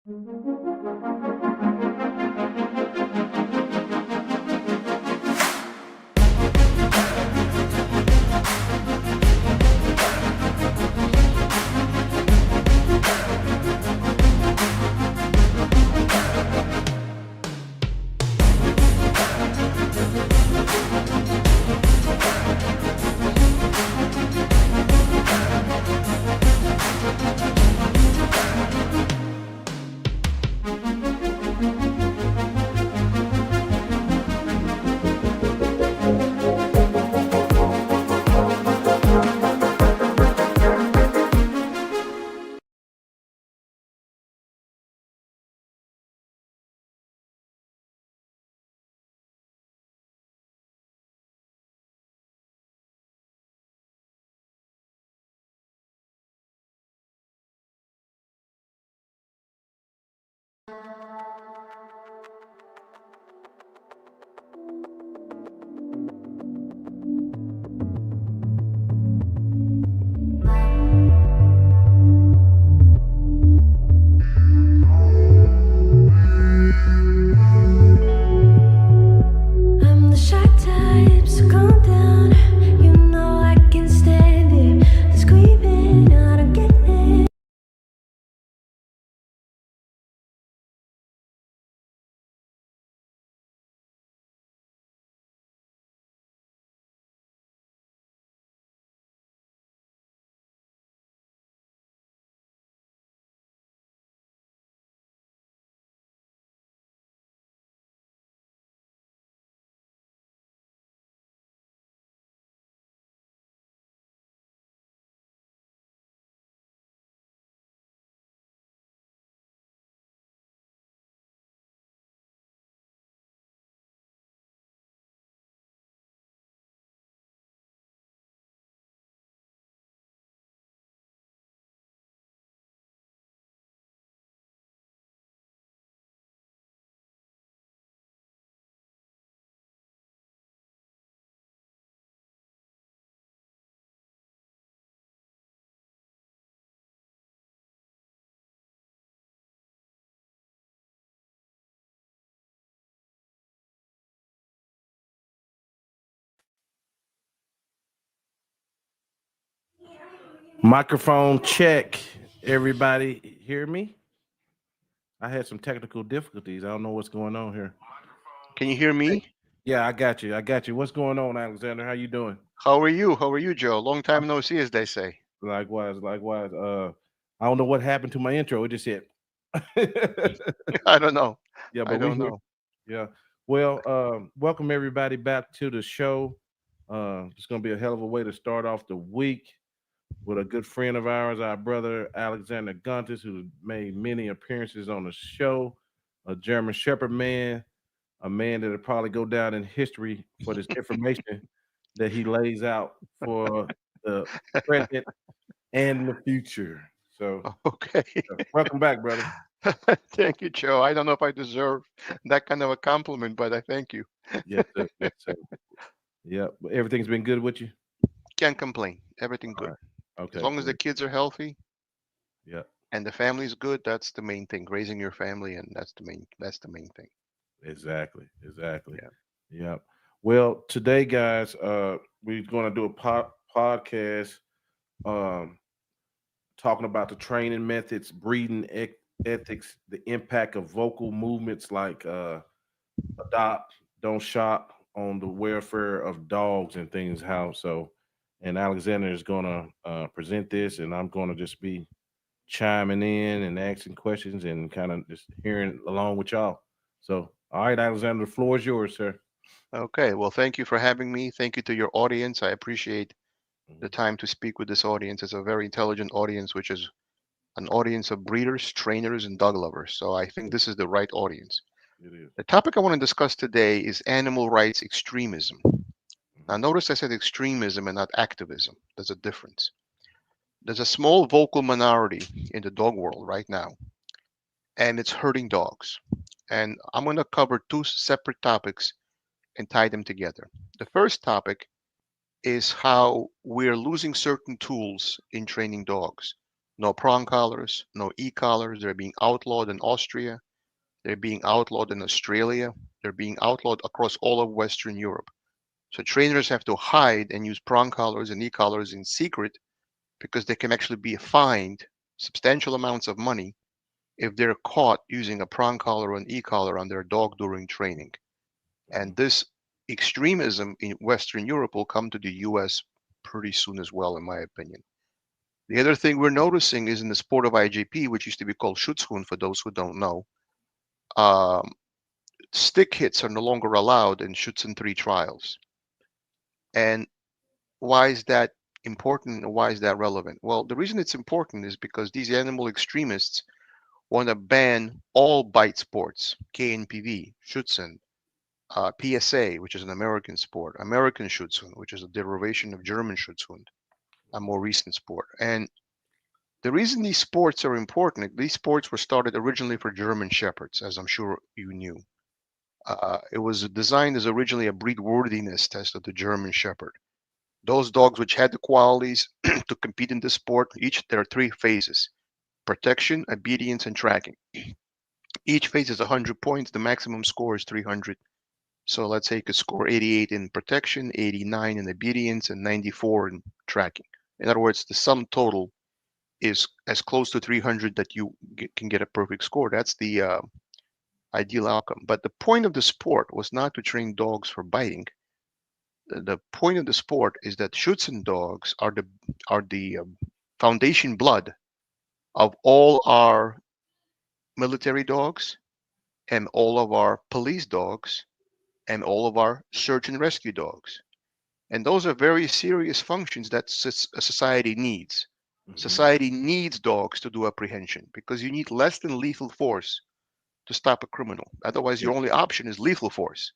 I'm the shy type, so calm down. You know I can stand it. The screaming, I don't get it. Microphone check. Everybody hear me? I had some technical difficulties. I don't know what's going on here. Can you hear me? Yeah, I got you. I got you. What's going on, Alexander? How you doing? How are you? How are you, Joe? Long time no see, as they say. Likewise, likewise. I don't know what happened to my intro. It just hit. I don't know. Yeah, but I don't know. Yeah. Well, welcome everybody back to the show. It's gonna be a hell of a way to start off the week with a good friend of ours, our brother Alexander Guntis, who made many appearances on the show, a German Shepherd man, a man that'll probably go down in history for this information that he lays out for the present and the future. So, Okay. welcome back, brother. Thank you, Joe. I don't know if I deserve that kind of a compliment, but I thank you. Yes, sir. Yes, sir. Yeah, everything's been good with you. Can't complain. Everything All good. right. Okay. As long as the Good. kids are healthy Yeah. and the family's good, that's the main thing. Raising your family, and that's the main thing. Exactly. Exactly. Yeah. Yeah. Well, today, guys, we're going to do a podcast um, talking about the training methods, breeding ethics, the impact of vocal movements like adopt, don't shop on the welfare of dogs and things. How so? And Alexander is going to present this, and I'm going to just be chiming in and asking questions and kind of just hearing along with y'all. So, all right, Alexander, the floor is yours, sir. Okay. Well, thank you for having me. Thank you to your audience. I appreciate the Mhm. time to speak with this audience. It's a very intelligent audience, which is an audience of breeders, trainers, and dog lovers. So I think this is the right audience. It is. The topic I want to discuss today is animal rights extremism. Now, Mhm. notice I said extremism and not activism. There's a difference. There's a small vocal minority in the dog world right now, and it's hurting dogs. And I'm going to cover two separate topics and tie them together. The first topic is how we're losing certain tools in training dogs. No prong collars, no e-collars. They're being outlawed in Austria. They're being outlawed in Australia. They're being outlawed across all of Western Europe. So trainers have to hide and use prong collars and e-collars in secret because they can actually be fined substantial amounts of money if they're caught using a prong collar or an e-collar on their dog during training. And this extremism in Western Europe will come to the US pretty soon as well, in my opinion. The other thing we're noticing is in the sport of IJP, which used to be called Schutzhund for those who don't know, um, stick hits are no longer allowed in Schützen 3 trials. And why is that important and why is that relevant? Well, the reason it's important is because these animal extremists want to ban all bite sports, KNPV, Schützen, PSA, which is an American sport, American Schutzhund, which is a derivation of German Schutzhund, a more recent sport. And the reason these sports are important, these sports were started originally for German Shepherds, as I'm sure you knew. It was designed as originally a breed worthiness test of the German Shepherd. Those dogs which had the qualities to compete in this sport, there are 3 phases: protection, obedience, and tracking. Each phase is 100 points. The maximum score is 300. So let's say you could score 88 in protection, 89 in obedience, and 94 in tracking. In other words, the sum total is as close to 300 that you can get a perfect score. That's the ideal outcome. But the point of the sport was not to train dogs for biting. The point of the sport is that Schutzen dogs are the foundation blood of all our military dogs and all of our police dogs and all of our search and rescue dogs. And those are very serious functions that a society needs. Society needs dogs to do apprehension because you need less than lethal force to stop a criminal. Otherwise, your only option is lethal force,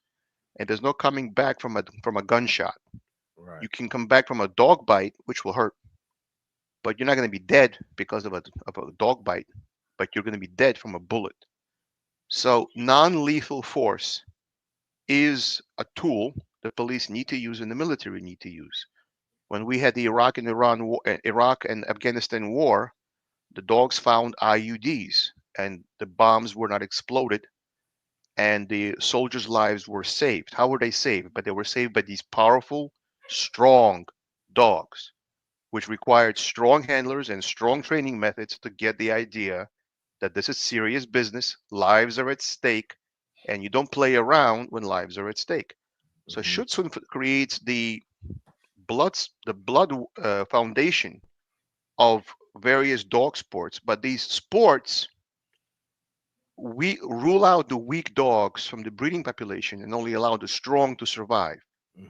and there's no coming back from a gunshot. Right. You can come back from a dog bite, which will hurt, but you're not going to be dead because of a dog bite, but you're going to be dead from a bullet. So non-lethal force is a tool the police need to use and the military need to use. When we had the Iraq and Afghanistan war, the dogs found IUDs and the bombs were not exploded and the soldiers' lives were saved. How were they saved? But they were saved by these powerful, strong dogs, which required strong handlers and strong training methods to get the idea that this is serious business, lives are at stake, and you don't play around when lives are at stake. So Schutzhund creates the blood foundation of various dog sports, but these sports we rule out the weak dogs from the breeding population and only allow the strong to survive.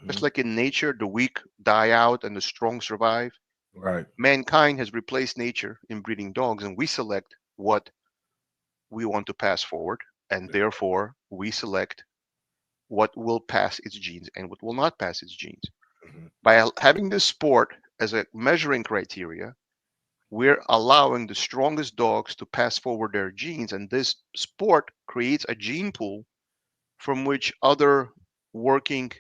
Just like in nature, the weak die out and the strong survive. Right. Mankind has replaced nature in breeding dogs, and we select what we want to pass forward, and therefore we select what will pass its genes and what will not pass its genes. By having this sport as a measuring criteria, we're allowing the strongest dogs to pass forward their genes, and this sport creates a gene pool from which other working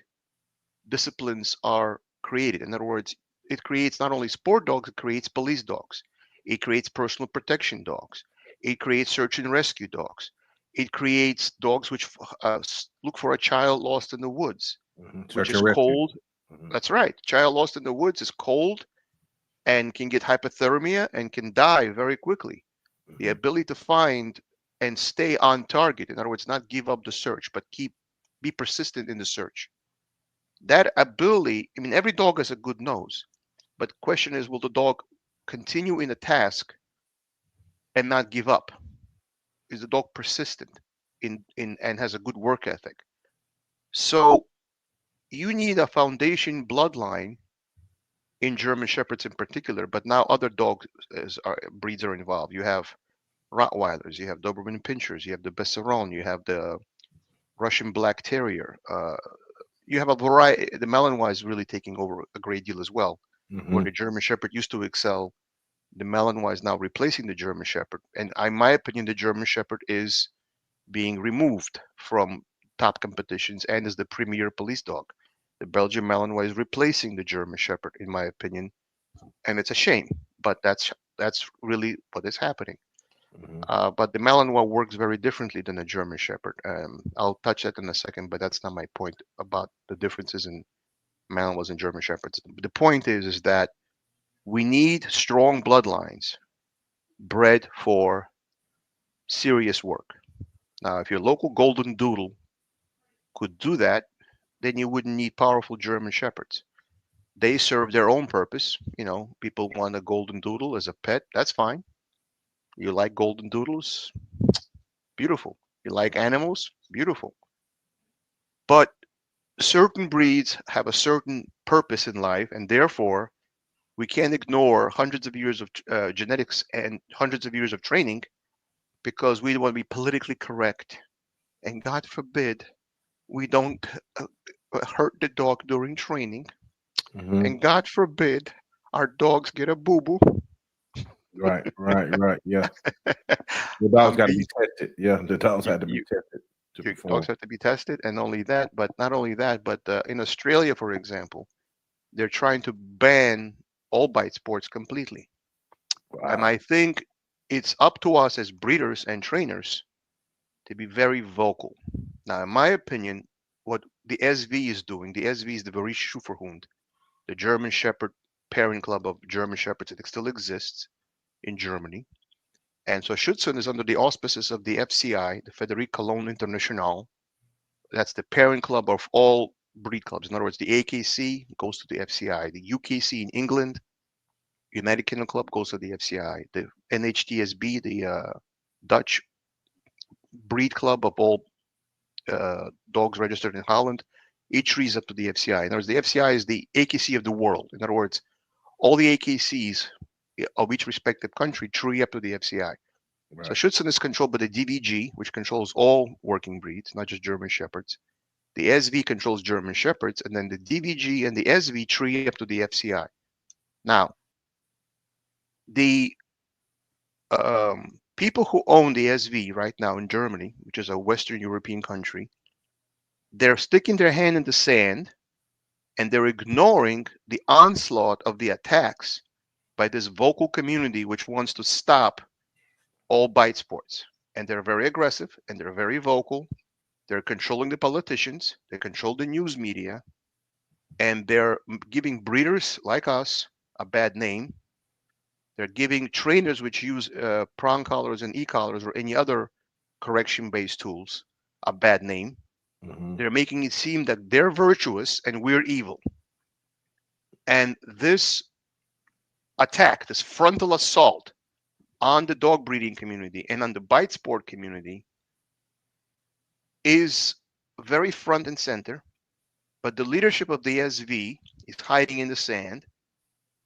disciplines are created. In other words, it creates not only sport dogs, it creates police dogs, it creates personal protection dogs, it creates search and rescue dogs, it creates dogs which look for a child lost in the woods, which Search is and rescue. cold. That's right. Child lost in the woods is cold and can get hypothermia and can die very quickly. The ability to find and stay on target, in other words, not give up the search, but be persistent in the search. That ability, I mean, every dog has a good nose, but the question is, will the dog continue in a task and not give up? Is the dog persistent in and has a good work ethic? So you need a foundation bloodline in German Shepherds in particular, but now other dogs breeds are involved. You have Rottweilers, you have Doberman Pinschers, you have the Besseron, you have the Russian Black Terrier. You have a variety. The Malinois is really taking over a great deal as well. Where the German Shepherd used to excel, the Malinois is now replacing the German Shepherd. And in my opinion, the German Shepherd is being removed from top competitions and is the premier police dog. The Belgian Malinois is replacing the German Shepherd, in my opinion, and it's a shame. But that's That's really what is happening. Hmm. But the Malinois works very differently than a German Shepherd. I'll touch that in a second, but that's not my point about the differences in Malinois and German Shepherds. The point is that we need strong bloodlines bred for serious work. Now, if your local Golden Doodle could do that, then you wouldn't need powerful German Shepherds. They serve their own purpose. People want a Golden Doodle as a pet. That's fine. You like Golden Doodles? Beautiful. You like animals? Beautiful. But certain breeds have a certain purpose in life, and therefore we can't ignore hundreds of years of genetics and hundreds of years of training because we want to be politically correct. And God forbid we don't hurt the dog during training. Hmm. And God forbid our dogs get a boo boo. Right, right, right. Yeah. The dogs I'm got to be being tested. Yeah, the dogs you, had to be you, tested to your dogs perform. have to be tested, and only that, but not only that, but in Australia, for example, they're trying to ban all bite sports completely. And Wow. I think it's up to us as breeders and trainers to be very vocal. Now, in my opinion, what the SV is doing, the SV is the very Schutzhund, the German Shepherd pairing club of German Shepherds that still exists in Germany. And so Schutzhund is under the auspices of the FCI, the Federic Cologne International. That's the parent club of all breed clubs. In other words, the AKC goes to the FCI, the UKC in England, United Kingdom Club goes to the FCI, the NHTSB, the Dutch breed club of all dogs registered in Holland, each trees up to the FCI. In other words, the FCI is the AKC of the world. In other words, all the AKCs of each respective country tree up to the FCI. So Right. Schutzhund is controlled by the DVG, which controls all working breeds, not just German Shepherds. The SV controls German Shepherds, and then the DVG and the SV tree up to the FCI. Now, the people who own the SV right now in Germany, which is a Western European country, they're sticking their hand in the sand and they're ignoring the onslaught of the attacks by this vocal community which wants to stop all bite sports. And they're very aggressive and they're very vocal. They're controlling the politicians, they control the news media, and they're giving breeders like us a bad name. They're giving trainers which use prong collars and e-collars or any other correction-based tools a bad name. Hmm. They're making it seem that they're virtuous and we're evil. And this attack, this frontal assault on the dog breeding community and on the bite sport community is very front and center. But the leadership of the SV is hiding in the sand.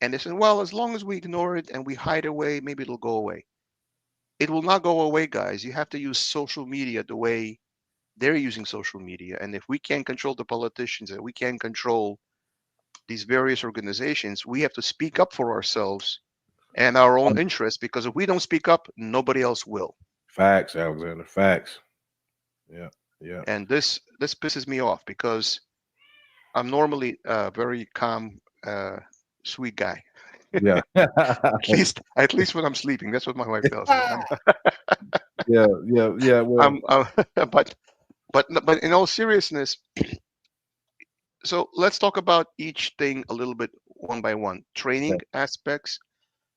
And they said, well, as long as we ignore it and we hide away, maybe it'll go away. It will not go away, guys. You have to use social media the way they're using social media. And if we can't control the politicians and we can't control these various organizations, we have to speak up for ourselves and our own interests because if we don't speak up, nobody else will. Facts, Alexander. Facts. Yeah. Yeah. And this pisses me off because I'm normally a very calm, sweet guy. Yeah. At least when I'm sleeping, that's what my wife tells me. Yeah. Yeah. Yeah. Well, I'm but in all seriousness, so let's talk about each thing a little bit one by one. Training aspects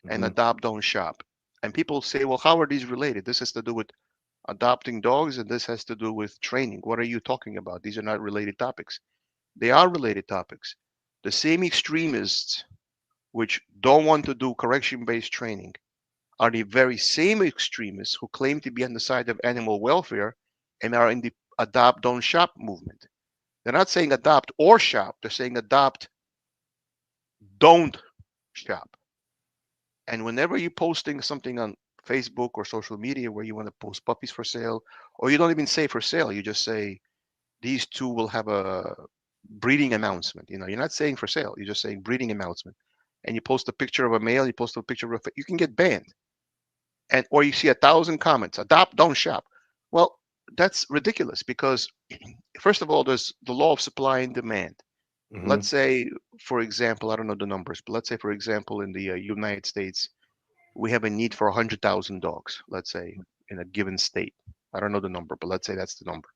and mhm. adopt, don't shop. And people say, well, how are these related? This has to do with adopting dogs and this has to do with training. What are you talking about? These are not related topics. They are related topics. The same extremists which don't want to do correction based training are the very same extremists who claim to be on the side of animal welfare and are in the adopt, don't shop movement. They're not saying adopt or shop, they're saying adopt, don't shop. And whenever you're posting something on Facebook or social media where you want to post puppies for sale, or you don't even say for sale, you just say these two will have a breeding announcement. You're not saying for sale, you're just saying breeding announcement. And you post a picture of a male, you post a picture of you can get banned. And or you see 1,000 comments, adopt, don't shop. Well, that's ridiculous because first of all, there's the law of supply and demand. Let's Mhm. say, for example, I don't know the numbers, but let's say, for example, in the United States, we have a need for 100,000 dogs, let's say, in a given state. I don't know the number, but let's say that's the number.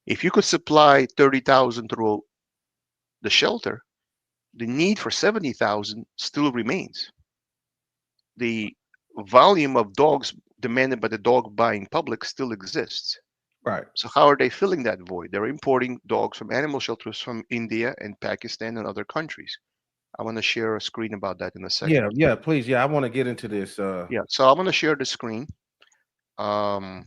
If you could supply 30,000 through the shelter, the need for 70,000 still remains. The volume of dogs demanded by the dog buying public still exists. Right. So how are they filling that void? They're importing dogs from animal shelters from India and Pakistan and other countries. I want to share a screen about that in a second. Yeah, yeah, please. Yeah, I want to get into this. Yeah, so I'm going to share the screen. Um,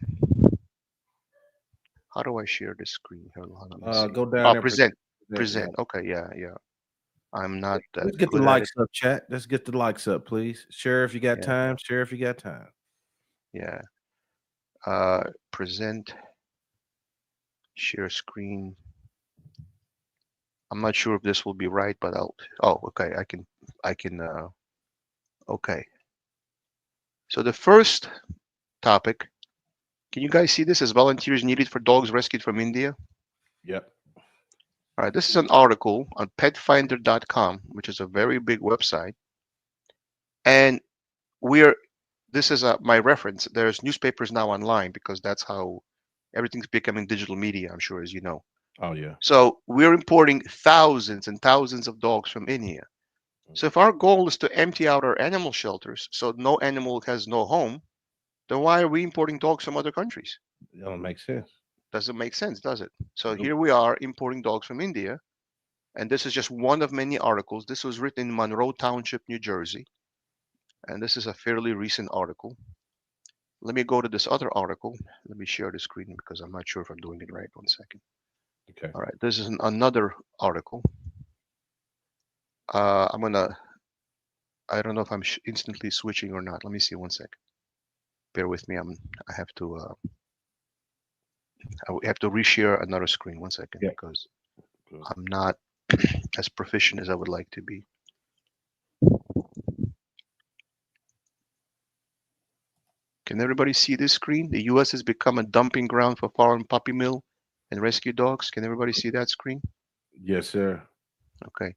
how do I share the screen? Hold on, let me see. Go down Oh, there. present, Yeah. present. Okay, yeah, yeah. I'm not that Let's get the good at it. likes up, chat. Let's get the likes up, please. Share if you got Yeah, time. Share if you got time. yeah. Present, share screen. I'm not sure if this will be right, but I'll. Oh, okay. I can. Okay. So the first topic. Can you guys see this as volunteers needed for dogs rescued from India? Yep. All right. This is an article on petfinder.com, which is a very big website, and we're. This is my reference. There's newspapers now online because that's how everything's becoming digital media. I'm sure, as you know. Oh yeah. So we're importing thousands and thousands of dogs from India. So if our goal is to empty out our animal shelters so no animal has no home, then why are we importing dogs from other countries? That don't make sense. Doesn't make sense, does it? So Nope. here we are importing dogs from India, and this is just one of many articles. This was written in Monroe Township, New Jersey, and this is a fairly recent article. Let me go to this other article. Let me share the screen because I'm not sure if I'm doing it right. One second. Okay. All right, this is another article. I'm gonna. I don't know if I'm instantly switching or not. Let me see one second. Bear with me. I have to. I have to reshare another screen. One second, Yeah. because Good. I'm not as proficient as I would like to be. Can everybody see this screen? The U.S. has become a dumping ground for foreign puppy mill and rescue dogs. Can everybody see that screen? Yes, sir. Okay.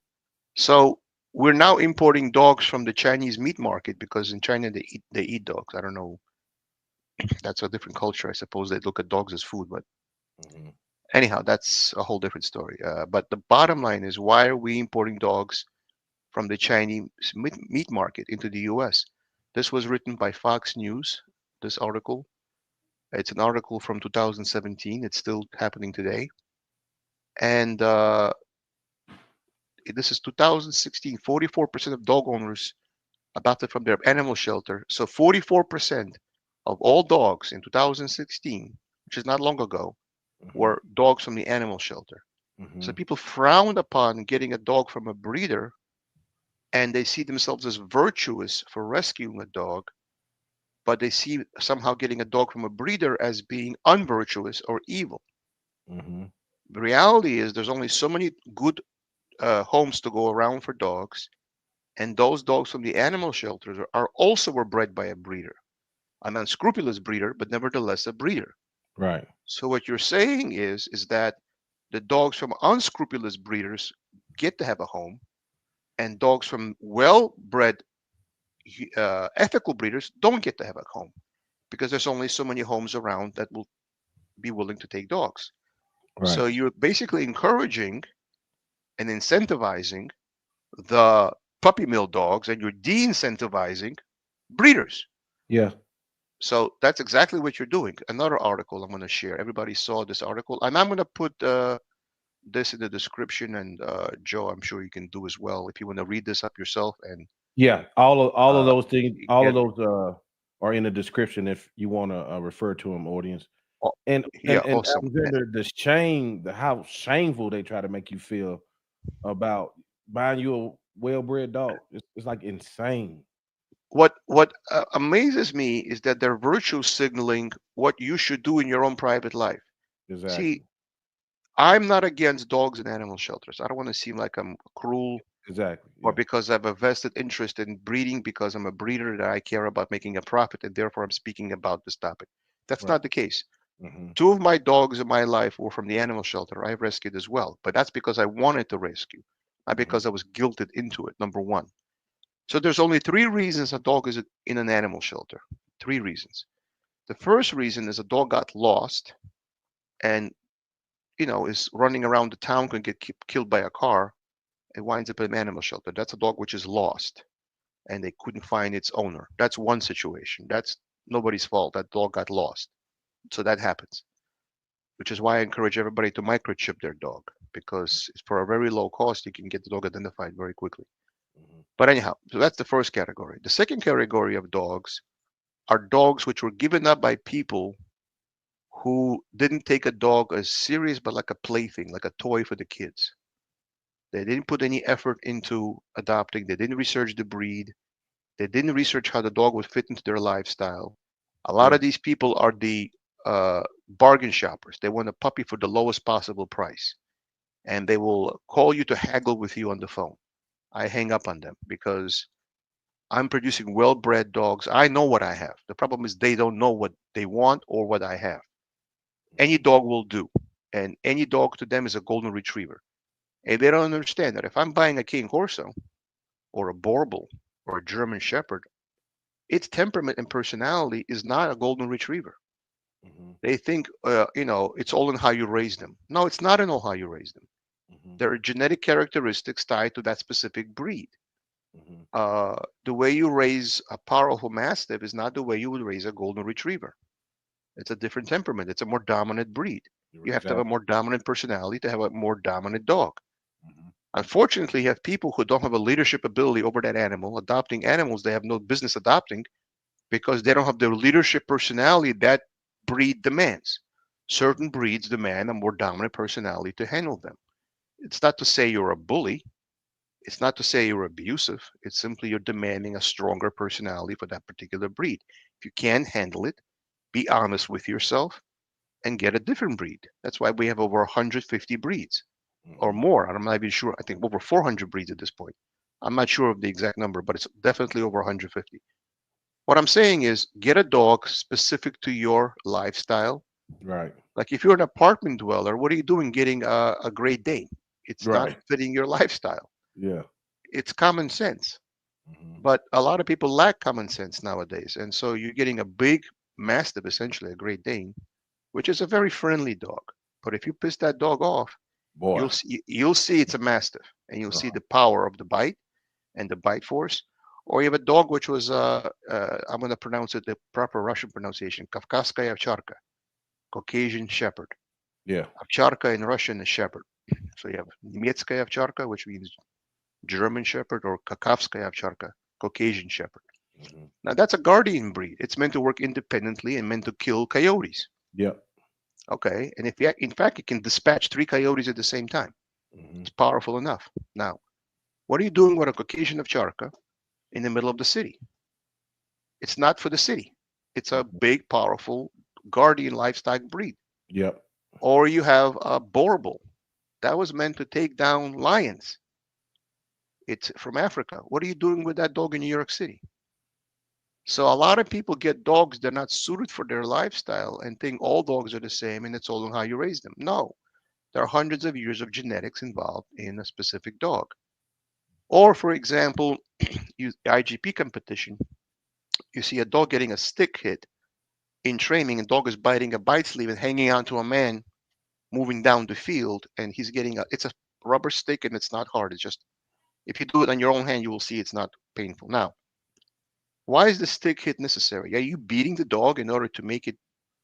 So we're now importing dogs from the Chinese meat market because in China they eat dogs. I don't know. That's a different culture. I suppose they look at dogs as food, but Hmm. anyhow, that's a whole different story. But the bottom line is, why are we importing dogs from the Chinese meat market into the U.S.? This was written by Fox News. This article. It's an article from 2017. It's still happening today. And this is 2016. 44% of dog owners adopted from their animal shelter. So 44% of all dogs in 2016, which is not long ago, Hmm. were dogs from the animal shelter. Hmm. So people frowned upon getting a dog from a breeder, and they see themselves as virtuous for rescuing a dog, but they see somehow getting a dog from a breeder as being unvirtuous or evil. Hmm. The reality is there's only so many good homes to go around for dogs, and those dogs from the animal shelters are also were bred by a breeder, an unscrupulous breeder, but nevertheless a breeder. Right. So what you're saying is that the dogs from unscrupulous breeders get to have a home, and dogs from well-bred ethical breeders don't get to have a home because there's only so many homes around that will be willing to take dogs. Right. So you're basically encouraging and incentivizing the puppy mill dogs, and you're de-incentivizing breeders. Yeah. So that's exactly what you're doing. Another article I'm going to share. Everybody saw this article, and I'm going to put this in the description. And Joe, I'm sure you can do as well if you want to read this up yourself and Yeah. All of uh, those things. All of get. those are in the description if you want to refer to them, audience. Oh, And yeah, awesome. Alexander, the shame, how shameful they try to make you feel about buying you a well-bred dog. It's like insane. What amazes me is that they're virtue signaling what you should do in your own private life. See, Exactly. I'm not against dogs in animal shelters. I don't want to seem like I'm cruel Exactly. or Yeah. because I have a vested interest in breeding because I'm a breeder that I care about making a profit and therefore I'm speaking about this topic. That's Right. not the case. Hmm. Two of my dogs in my life were from the animal shelter. I rescued as well, but that's because I wanted to rescue, not Hmm. because I was guilted into it. Number one. So there's only three reasons a dog is in an animal shelter. Three reasons. The first reason is a dog got lost and is running around the town, can get killed by a car. It winds up in an animal shelter. That's a dog which is lost and they couldn't find its owner. That's one situation. That's nobody's fault. That dog got lost. So that happens, which is why I encourage everybody to microchip their dog because for a very low cost, you can get the dog identified very quickly. Mm-hmm. But anyhow, so that's the first category. The second category of dogs are dogs which were given up by people who didn't take a dog as serious, but like a plaything, like a toy for the kids. They didn't put any effort into adopting. They didn't research the breed. They didn't research how the dog would fit into their lifestyle. A lot Yeah. of these people are the bargain shoppers. They want a puppy for the lowest possible price, and they will call you to haggle with you on the phone. I hang up on them because I'm producing well-bred dogs. I know what I have. The problem is they don't know what they want or what I have. Any dog will do, and any dog to them is a golden retriever. And they don't understand that if I'm buying a King Corso or a Borbal or a German Shepherd, its temperament and personality is not a golden retriever. Mm-hmm. They think, it's all in how you raise them. No, it's not in all how you raise them. Mm-hmm. There are genetic characteristics tied to that specific breed. Mm-hmm. The way you raise a powerful Mastiff is not the way you would raise a golden retriever. It's a different temperament. It's a more dominant breed. You're You have to have a exactly. more dominant personality to have a more dominant dog. Mm-hmm. Unfortunately, you have people who don't have a leadership ability over that animal, adopting animals they have no business adopting because they don't have the leadership personality that breed demands. Certain breeds demand a more dominant personality to handle them. It's not to say you're a bully. It's not to say you're abusive. It's simply you're demanding a stronger personality for that particular breed. If you can't handle it, be honest with yourself and get a different breed. That's why we have over 150 breeds or Mm-hmm. more. I'm not even sure. I think over 400 breeds at this point. I'm not sure of the exact number, but it's definitely over 150. What I'm saying is get a dog specific to your lifestyle. Right. Like if you're an apartment dweller, what are you doing getting a Great Dane? It's not Right. fitting your lifestyle. Yeah. It's common sense. Mm-hmm. But a lot of people lack common sense nowadays. And so you're getting a big Mastiff, essentially a Great Dane, which is a very friendly dog. But if you piss that dog off, Boy. you'll see it's a Mastiff, and you'll see Uh-huh. the power of the bite and the bite force. Or you have a dog which was I'm going to pronounce it the proper Russian pronunciation, Kavkazskaya Ovcharka, Caucasian Shepherd. Yeah. Ovcharka in Russian is shepherd. So you have Немецкая Ovcharka, which means German Shepherd, or Kakavskaya Ovcharka, Caucasian Shepherd. Mm-hmm. Now that's a guardian breed. It's meant to work independently and meant to kill coyotes. Yep. Okay, and if you, in fact, it can dispatch three coyotes at the same time. Mm-hmm. It's powerful enough. Now, what are you doing with a Caucasian Ovcharka in the middle of the city? It's not for the city. It's a Mm-hmm. big, powerful guardian livestock breed. Yep. Or you have a Borbal that was meant to take down lions. It's from Africa. What are you doing with that dog in New York City? So a lot of people get dogs that are not suited for their lifestyle and think all dogs are the same and it's all on how you raise them. No, there are hundreds of years of genetics involved in a specific dog. Or, for example, use IGP competition. You see a dog getting a stick hit in training, and dog is biting a bite sleeve and hanging onto a man moving down the field, and he's getting it's a rubber stick and it's not hard. It's just if you do it on your own hand, you will see it's not painful. Now, why is the stick hit necessary? Are you beating the dog in order to make it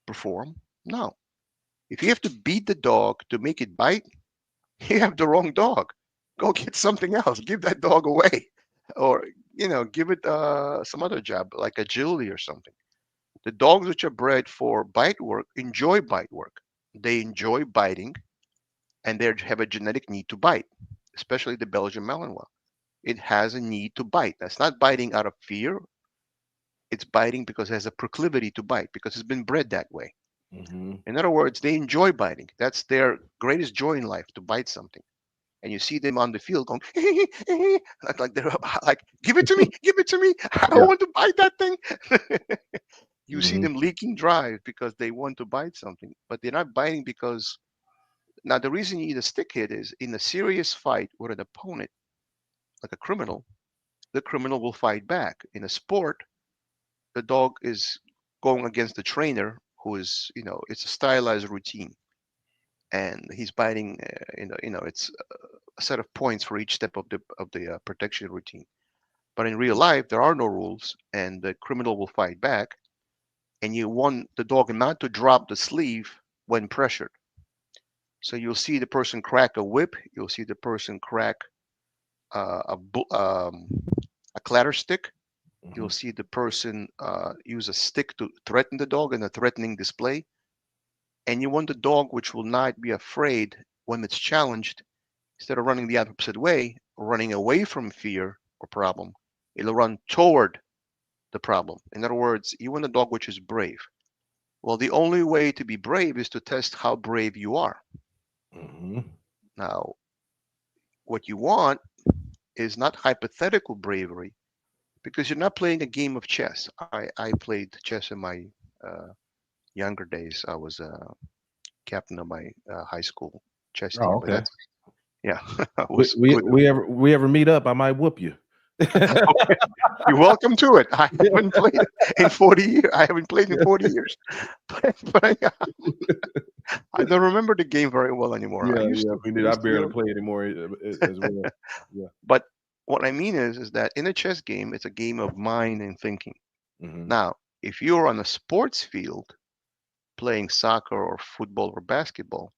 perform? No. If you have to beat the dog to make it bite, you have the wrong dog. Go get something else. Give that dog away, or give it some other job like agility or something. The dogs which are bred for bite work enjoy bite work. They enjoy biting, and they have a genetic need to bite, especially the Belgian Malinois. It has a need to bite. That's not biting out of fear. It's biting because it has a proclivity to bite because it's been bred that way. Mm-hmm. In other words, they enjoy biting. That's their greatest joy in life, to bite something. And you see them on the field going, like they're like, give it to me. I Yeah. want to bite that thing. You see Mm-hmm. them leaking drive because they want to bite something, but they're not biting because now the reason you need a stick hit is in a serious fight with an opponent, like a criminal, the criminal will fight back. In a sport, the dog is going against the trainer who is, it's a stylized routine, and he's biting. It's a set of points for each step of the protection routine. But in real life, there are no rules, and the criminal will fight back. And you want the dog not to drop the sleeve when pressured. So you'll see the person crack a whip. You'll see the person crack a clatter stick. You'll Mhm. see the person use a stick to threaten the dog in a threatening display. And you want the dog which will not be afraid when it's challenged. Instead of running the opposite way, running away from fear or problem, it'll run toward the problem. In other words, you want a dog which is brave. Well, the only way to be brave is to test how brave you are. Mhm. Now, what you want is not hypothetical bravery, because you're not playing a game of chess. I played chess in my uh, younger days. I was captain of my high school chess Oh, team, but okay. that's, yeah, I We was we good. we ever meet up, I might whoop you. Okay, you're welcome to it. I haven't played in 40 years. I haven't played in Yeah, 40 years, but I don't remember the game very well anymore. I yeah, used yeah. to. We I did. I used to barely really. play anymore as well. Yeah. But what I mean is that in a chess game, it's a game of mind and thinking. Mhm. Now, if you're on a sports field playing soccer or football or basketball,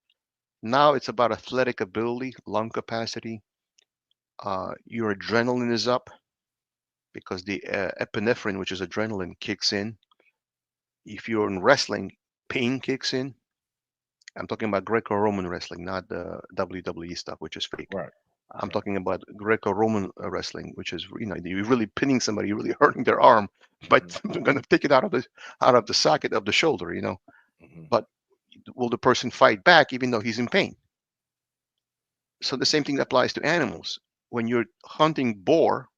now it's about athletic ability, lung capacity. Your adrenaline is up because the epinephrine, which is adrenaline, kicks in. If you're in wrestling, pain kicks in. I'm talking about Greco-Roman wrestling, not the WWE stuff, which is fake. Right. I'm Right. talking about Greco-Roman wrestling, which is, you're really pinning somebody, you're really hurting their arm, but Mhm. they're going to take it out of the socket of the shoulder. Mhm. But will the person fight back even though he's in pain? So the same thing applies to animals. When you're hunting boar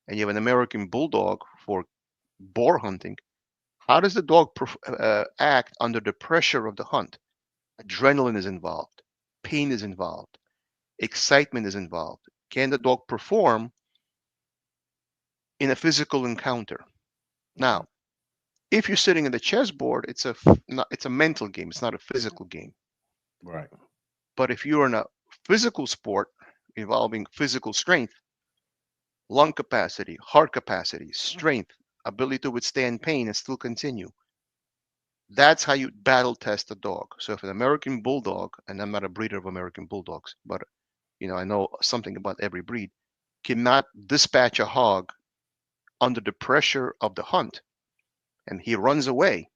and you have an American bulldog for boar hunting, how does the dog act under the pressure of the hunt? Adrenaline is involved, pain is involved, excitement is involved. Can the dog perform in a physical encounter? Mhm. Now, if you're sitting at the chessboard, it's a mental game. It's not a physical game. Right. But if you're in a physical sport involving physical strength, lung capacity, heart capacity, strength, ability to withstand pain and still continue, that's how you battle test a dog. So if an American bulldog, and I'm not a breeder of American bulldogs, but I know something about every breed, cannot dispatch a hog under the pressure of the hunt and he runs away,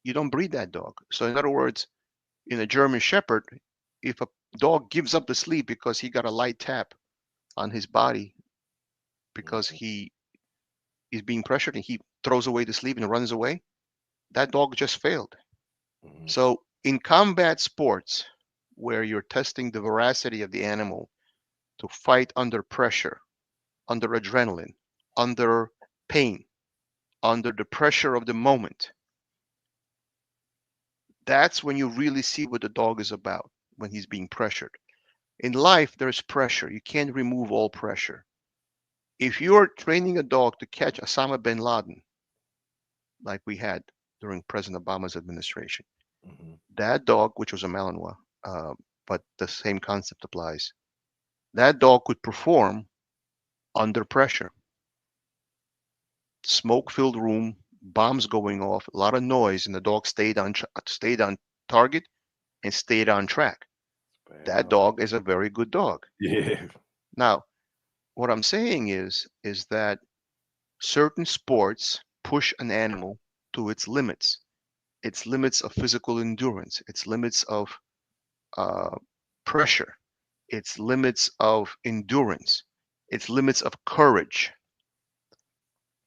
you don't breed that dog. So in other words, in a German Shepherd, if a dog gives up the sleep because he got a light tap on his body because Mhm. he is being pressured and he throws away the sleeve and runs away, that dog just failed. Mhm. So in combat sports, where you're testing the veracity of the animal to fight under pressure, under adrenaline, under pain, under the pressure of the moment, that's when you really see what the dog is about when he's being pressured. In life, there's pressure. You can't remove all pressure. If you're training a dog to catch Osama bin Laden, like we had during President Obama's administration, Mhm. that dog, which was a Malinois, but the same concept applies, that dog could perform under pressure. Smoke filled room, bombs going off, a lot of noise, and the dog stayed on target and stayed on track. Bad That dog. dog is a very good dog. Yeah. Now, what I'm saying is that certain sports push an animal to its limits of physical endurance, its limits of uh, pressure, its limits of endurance, its limits of courage.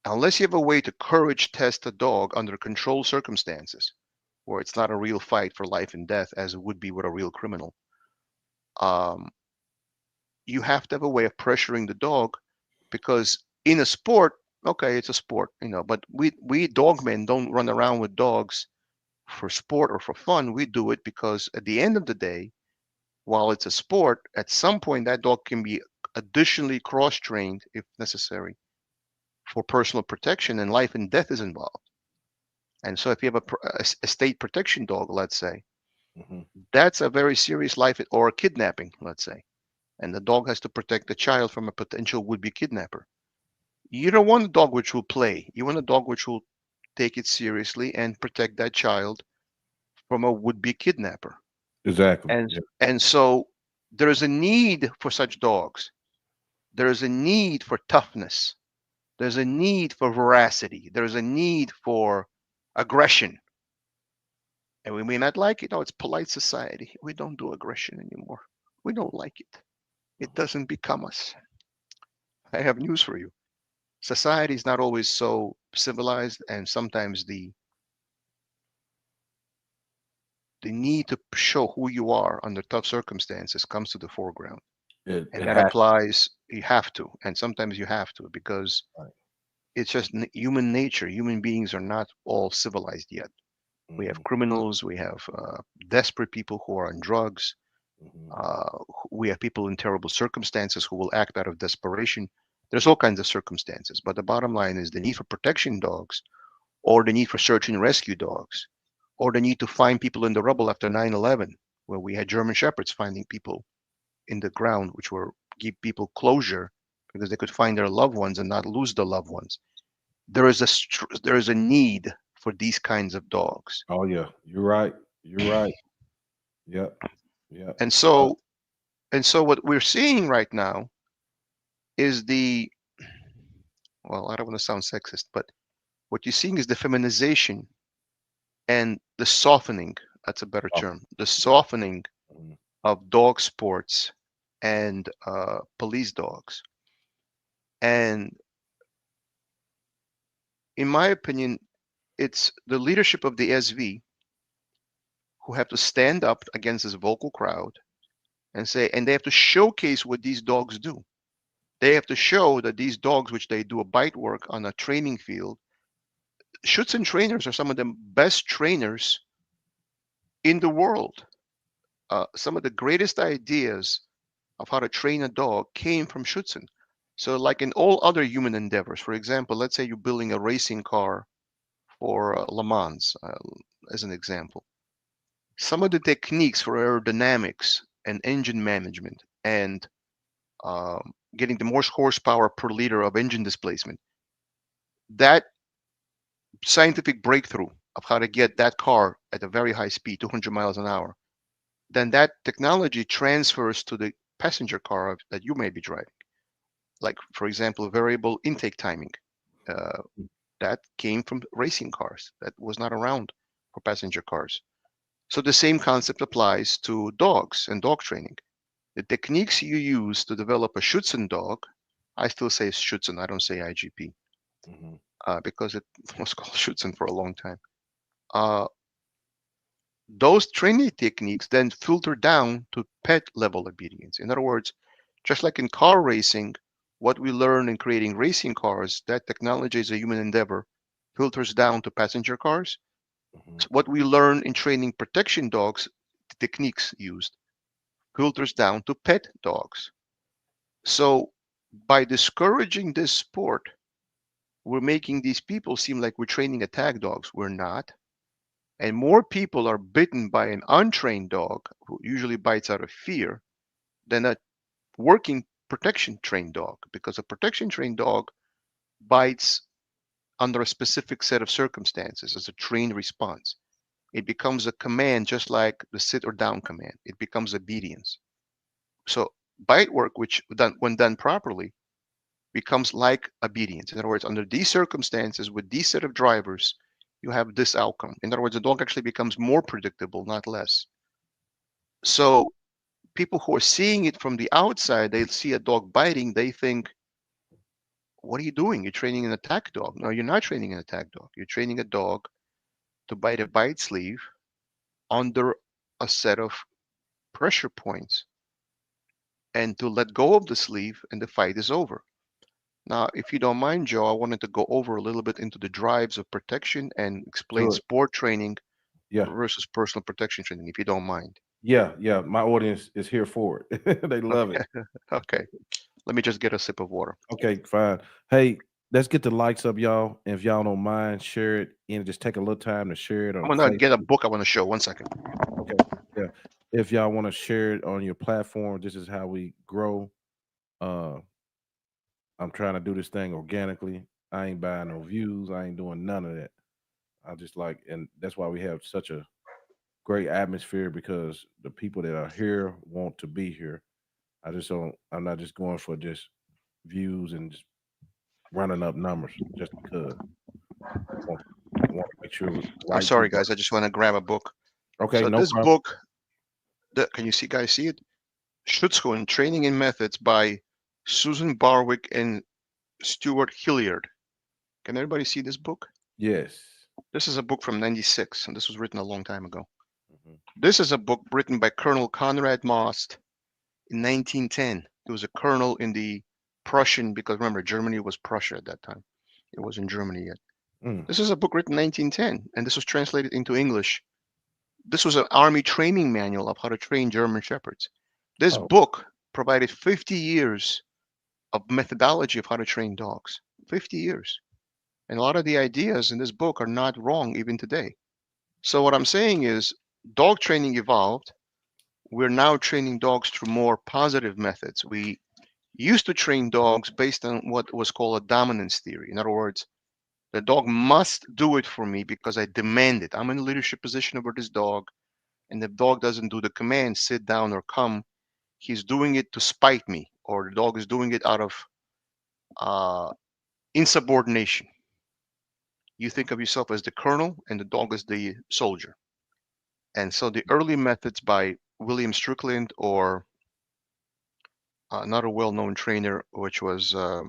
Unless you have a way to courage test a dog under controlled circumstances, where it's not a real fight for life and death as it would be with a real criminal, um, you have to have a way of pressuring the dog, because in a sport, okay, it's a sport, but we dogmen don't run around with dogs for sport or for fun. We do it because at the end of the day, while it's a sport, at some point that dog can be additionally cross-trained if necessary for personal protection, and life and death is involved. And so if you have a state protection dog, let's say, Hmm. that's a very serious life, or a kidnapping, let's say, and the dog has to protect the child from a potential would-be kidnapper. You don't want a dog which will play. You want a dog which will take it seriously and protect that child from a would-be kidnapper. Exactly. And Yeah. and so there is a need for such dogs. There is a need for toughness. There's a need for veracity. There's a need for aggression. And we may not like it. Oh, it's polite society. We don't do aggression anymore. We don't like it. It Mhm. doesn't become us. I have news for you. Society is not always so civilized, and sometimes the need to show who you are under tough circumstances comes to the foreground. It And that has. applies, you have to, and sometimes you have to, because Right. it's just human nature. Human beings are not all civilized yet. We have Hmm. criminals, we have desperate people who are on drugs, Hmm. we have people in terrible circumstances who will act out of desperation. There's all kinds of circumstances, but the bottom line is the need for protection dogs, or the need for search and rescue dogs, or the need to find people in the rubble after 9/11, where we had German shepherds finding people in the ground, which were give people closure because they could find their loved ones and not lose their loved ones. There is a need for these kinds of dogs. Oh yeah, you're right. You're right. Yep. Yep. And so what we're seeing right now is well, I don't want to sound sexist, but what you're seeing is the feminization and the softening, that's a better Oh, term, the yeah. softening Mhm. of dog sports and police dogs. And in my opinion, it's the leadership of the SV who have to stand up against this vocal crowd and say, and they have to showcase what these dogs do. They have to show that these dogs, which they do a bite work on a training field, Schutzhund trainers are some of the best trainers in the world. Some of the greatest ideas of how to train a dog came from Schutzhund. So, like in all other human endeavors, for example, let's say you're building a racing car for Le Mans, as an example. Some of the techniques for aerodynamics and engine management and getting the most horsepower per liter of engine displacement, that scientific breakthrough of how to get that car at a very high speed, 200 miles an hour, then that technology transfers to the passenger car that you may be driving. Like, for example, variable intake timing. Uh, that came from racing cars. That was not around for passenger cars. So the same concept applies to dogs and dog training. The techniques you use to develop a Schutzhund dog, I still say Schutzhund, I don't say IGP, Mhm. because it was called Schutzhund for a long time. Uh, those training techniques then filter down to pet level obedience. In other words, just like in car racing, what we learn in creating racing cars, that technology is a human endeavor, filters down to passenger cars. Mhm. So what we learn in training protection dogs, the techniques used, filters down to pet dogs. So by discouraging this sport, we're making these people seem like we're training attack dogs. We're not. And more people are bitten by an untrained dog, who usually bites out of fear, than a working protection trained dog, because a protection trained dog bites under a specific set of circumstances as a trained response. It becomes a command, just like the sit or down command. It becomes obedience. So bite work, which when done properly, becomes like obedience. In other words, under these circumstances, with these set of drivers, you have this outcome. In other words, the dog actually becomes more predictable, not less. So people who are seeing it from the outside, they see a dog biting, they think, what are you doing? You're training an attack dog. No, you're not training an attack dog. You're training a dog to bite a bite sleeve under a set of pressure points and to let go of the sleeve, and the fight is over. Now, if you don't mind, Joe, I wanted to go over a little bit into the drives of protection and explain Do it. sport training Yeah. versus personal protection training, if you don't mind. Yeah. Yeah. My audience is here for it. They love it. Okay. Okay. Let me just get a sip of water. Okay, fine. Hey, let's get the likes up, y'all. And if y'all don't mind, share it and just take a little time to share it I'm on gonna get a Facebook. book I want to show. 1 second. Okay. Yeah. If y'all want to share it on your platform, this is how we grow. Uh, I'm trying to do this thing organically. I ain't buying no views. I ain't doing none of that. I just like, and that's why we have such a great atmosphere because the people that are here want to be here. I just don't. I'm not just going for just views and just running up numbers just because. I want, I want to make sure I'm right sorry, people. guys. I just want to grab a book. Okay, So no this problem. book, can you see, guys? See it? Schutzhund: Training and Methods by Susan Barwick and Stuart Hilliard. Can everybody see this book? Yes. This is a book from '96, and this was written a long time ago. Mhm. This is a book written by Colonel Conrad Most in 1910. He was a colonel in the Prussian, because remember, Germany was Prussia at that time. It wasn't Germany yet. Mm. This is a book written in 1910, and this was translated into English. This was an army training manual of how to train German shepherds. This Oh. book provided 50 years of methodology of how to train dogs. 50 years. And a lot of the ideas in this book are not wrong even today. So what I'm saying is dog training evolved. We're now training dogs through more positive methods. We used to train dogs based on what was called a dominance theory. In other words, the dog must do it for me because I demand it. I'm in a leadership position over this dog, and the dog doesn't do the command, sit down or come, he's doing it to spite me, or the dog is doing it out of uh, insubordination. You think of yourself as the colonel, and the dog is the soldier. And so the early methods by William Strickland or another well-known trainer, which was uh,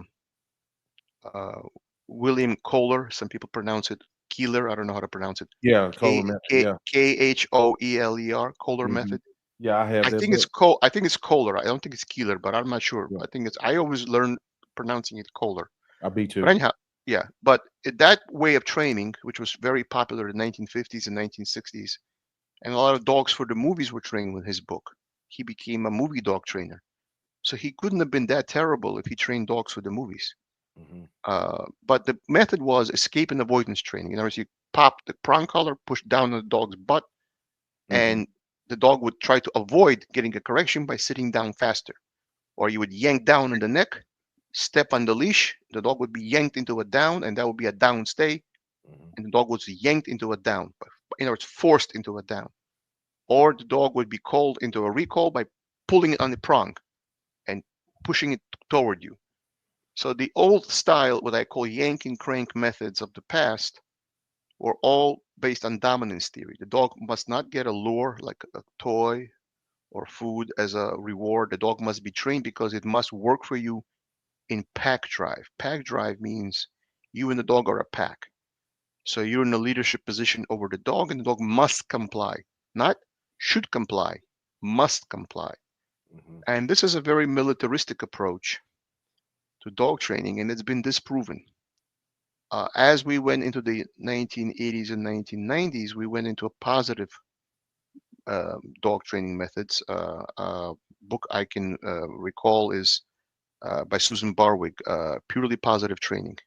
William Kohler. Some people pronounce it Keeler. I don't know how to pronounce it. Yeah, K Coleman method. K Yeah. Khoeler. Kohler Hmm. method. Yeah, I have I that think it's book. Col. I think it's Kohler. I don't think it's Keeler, but I'm not sure. Yeah, I think it's. I always learn pronouncing it Kohler. I be But too. anyhow, yeah. But that way of training, which was very popular in the 1950s and 1960s, and a lot of dogs for the movies were trained with his book. He became a movie dog trainer. So he couldn't have been that terrible if he trained dogs for the movies. Hmm. But the method was escape and avoidance training. In other words, you pop the prong collar, push down on the dog's butt, Hmm. and the dog would try to avoid getting a correction by sitting down faster. Or you would yank down on the neck, step on the leash, the dog would be yanked into a down, and that would be a down stay, Hmm. and the dog was yanked into a down. In other words, forced into a down. Or the dog would be called into a recall by pulling it on the prong and pushing it toward you. So the old style, what I call yank and crank methods of the past, were all based on dominance theory. The dog must not get a lure like a toy or food as a reward. The dog must be trained because it must work for you in pack drive. Pack drive means you and the dog are a pack. So you're in a leadership position over the dog, and the dog must comply, not should comply, must comply. Hmm. And this is a very militaristic approach to dog training, and it's been disproven. As we went into the 1980s and 1990s, we went into a positive dog training methods. Book I can recall is by Susan Barwick, Purely Positive Training.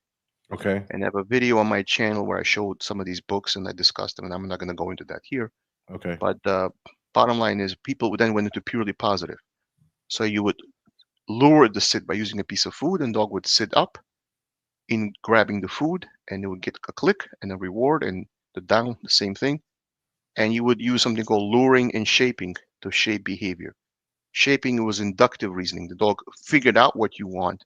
Okay. And I have a video on my channel where I showed some of these books and I discussed them, and I'm not going to go into that here. Okay. But bottom line is, people then went into purely positive. So you would lure the sit by using a piece of food, and dog would sit up in grabbing the food, and it would get a click and a reward, and the down, the same thing. And you would use something called luring and shaping to shape behavior. Shaping was inductive reasoning. The dog figured out what you want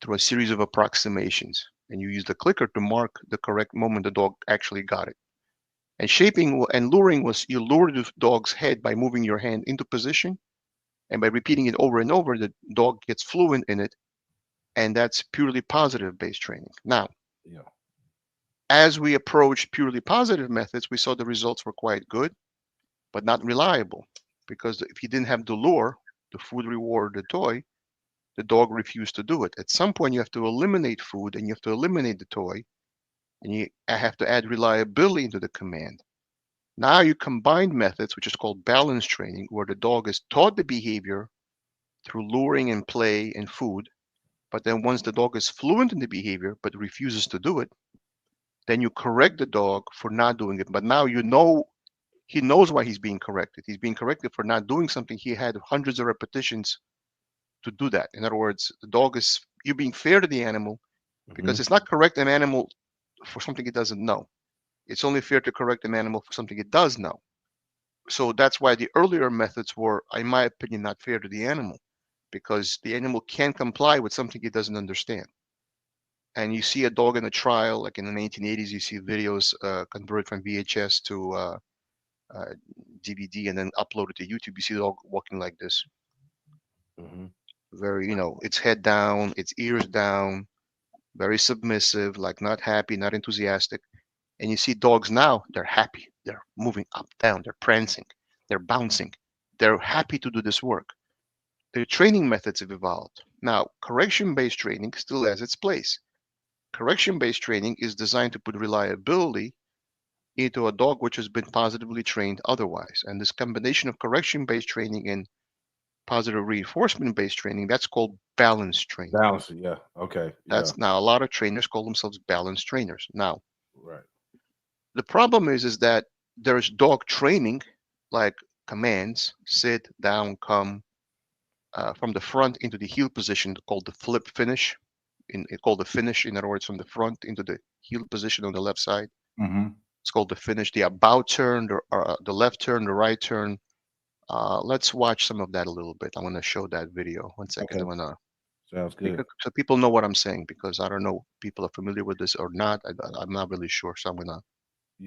through a series of approximations, and you use the clicker to mark the correct moment the dog actually got it. And shaping and luring was you lure the dog's head by moving your hand into position, and by repeating it over and over, the dog gets fluent in it, and that's purely positive based training. Now, Yeah. as we approached purely positive methods, we saw the results were quite good, but not reliable, because if you didn't have the lure, the food reward, the toy, the dog refused to do it. At some point, you have to eliminate food and you have to eliminate the toy, and you have to add reliability into the command. Now you combine methods, which is called balance training, where the dog is taught the behavior through luring and play and food, But then once the dog is fluent in the behavior but refuses to do it, then you correct the dog for not doing it. But now you know he knows why he's being corrected. He's being corrected for not doing something he had hundreds of repetitions to do that. In other words, the dog is, you're being fair to the animal because it's not correct an animal for something it doesn't know. It's only fair to correct an animal for something it does know. So that's why the earlier methods were, in my opinion, not fair to the animal, because the animal can't comply with something it doesn't understand. And you see a dog in a trial, like in the 1980s, you see videos converted from VHS to DVD and then uploaded to YouTube. You see the dog walking like this, very, its head down, its ears down, very submissive, like not happy, not enthusiastic. And you see dogs now, they're happy. They're moving up, down, they're prancing, they're bouncing. They're happy to do this work. Their training methods have evolved. Now, correction-based training still has its place. Correction-based training is designed to put reliability into a dog which has been positively trained otherwise. And this combination of correction-based training and positive reinforcement-based training, that's called balanced training. Balance, yeah. Okay. That's now a lot of trainers call themselves balanced trainers. Now, right. The problem is that there's dog training, like commands, sit, down, come, from the front into the heel position, called the flip finish. Called the finish, in other words, from the front into the heel position on the left side. It's called the finish. The about turn, the left turn, the right turn. Let's watch some of that a little bit. I want to show that video. 1 second. Okay. Sounds good. So people know what I'm saying, because I don't know if people are familiar with this or not. I'm not really sure. So I'm gonna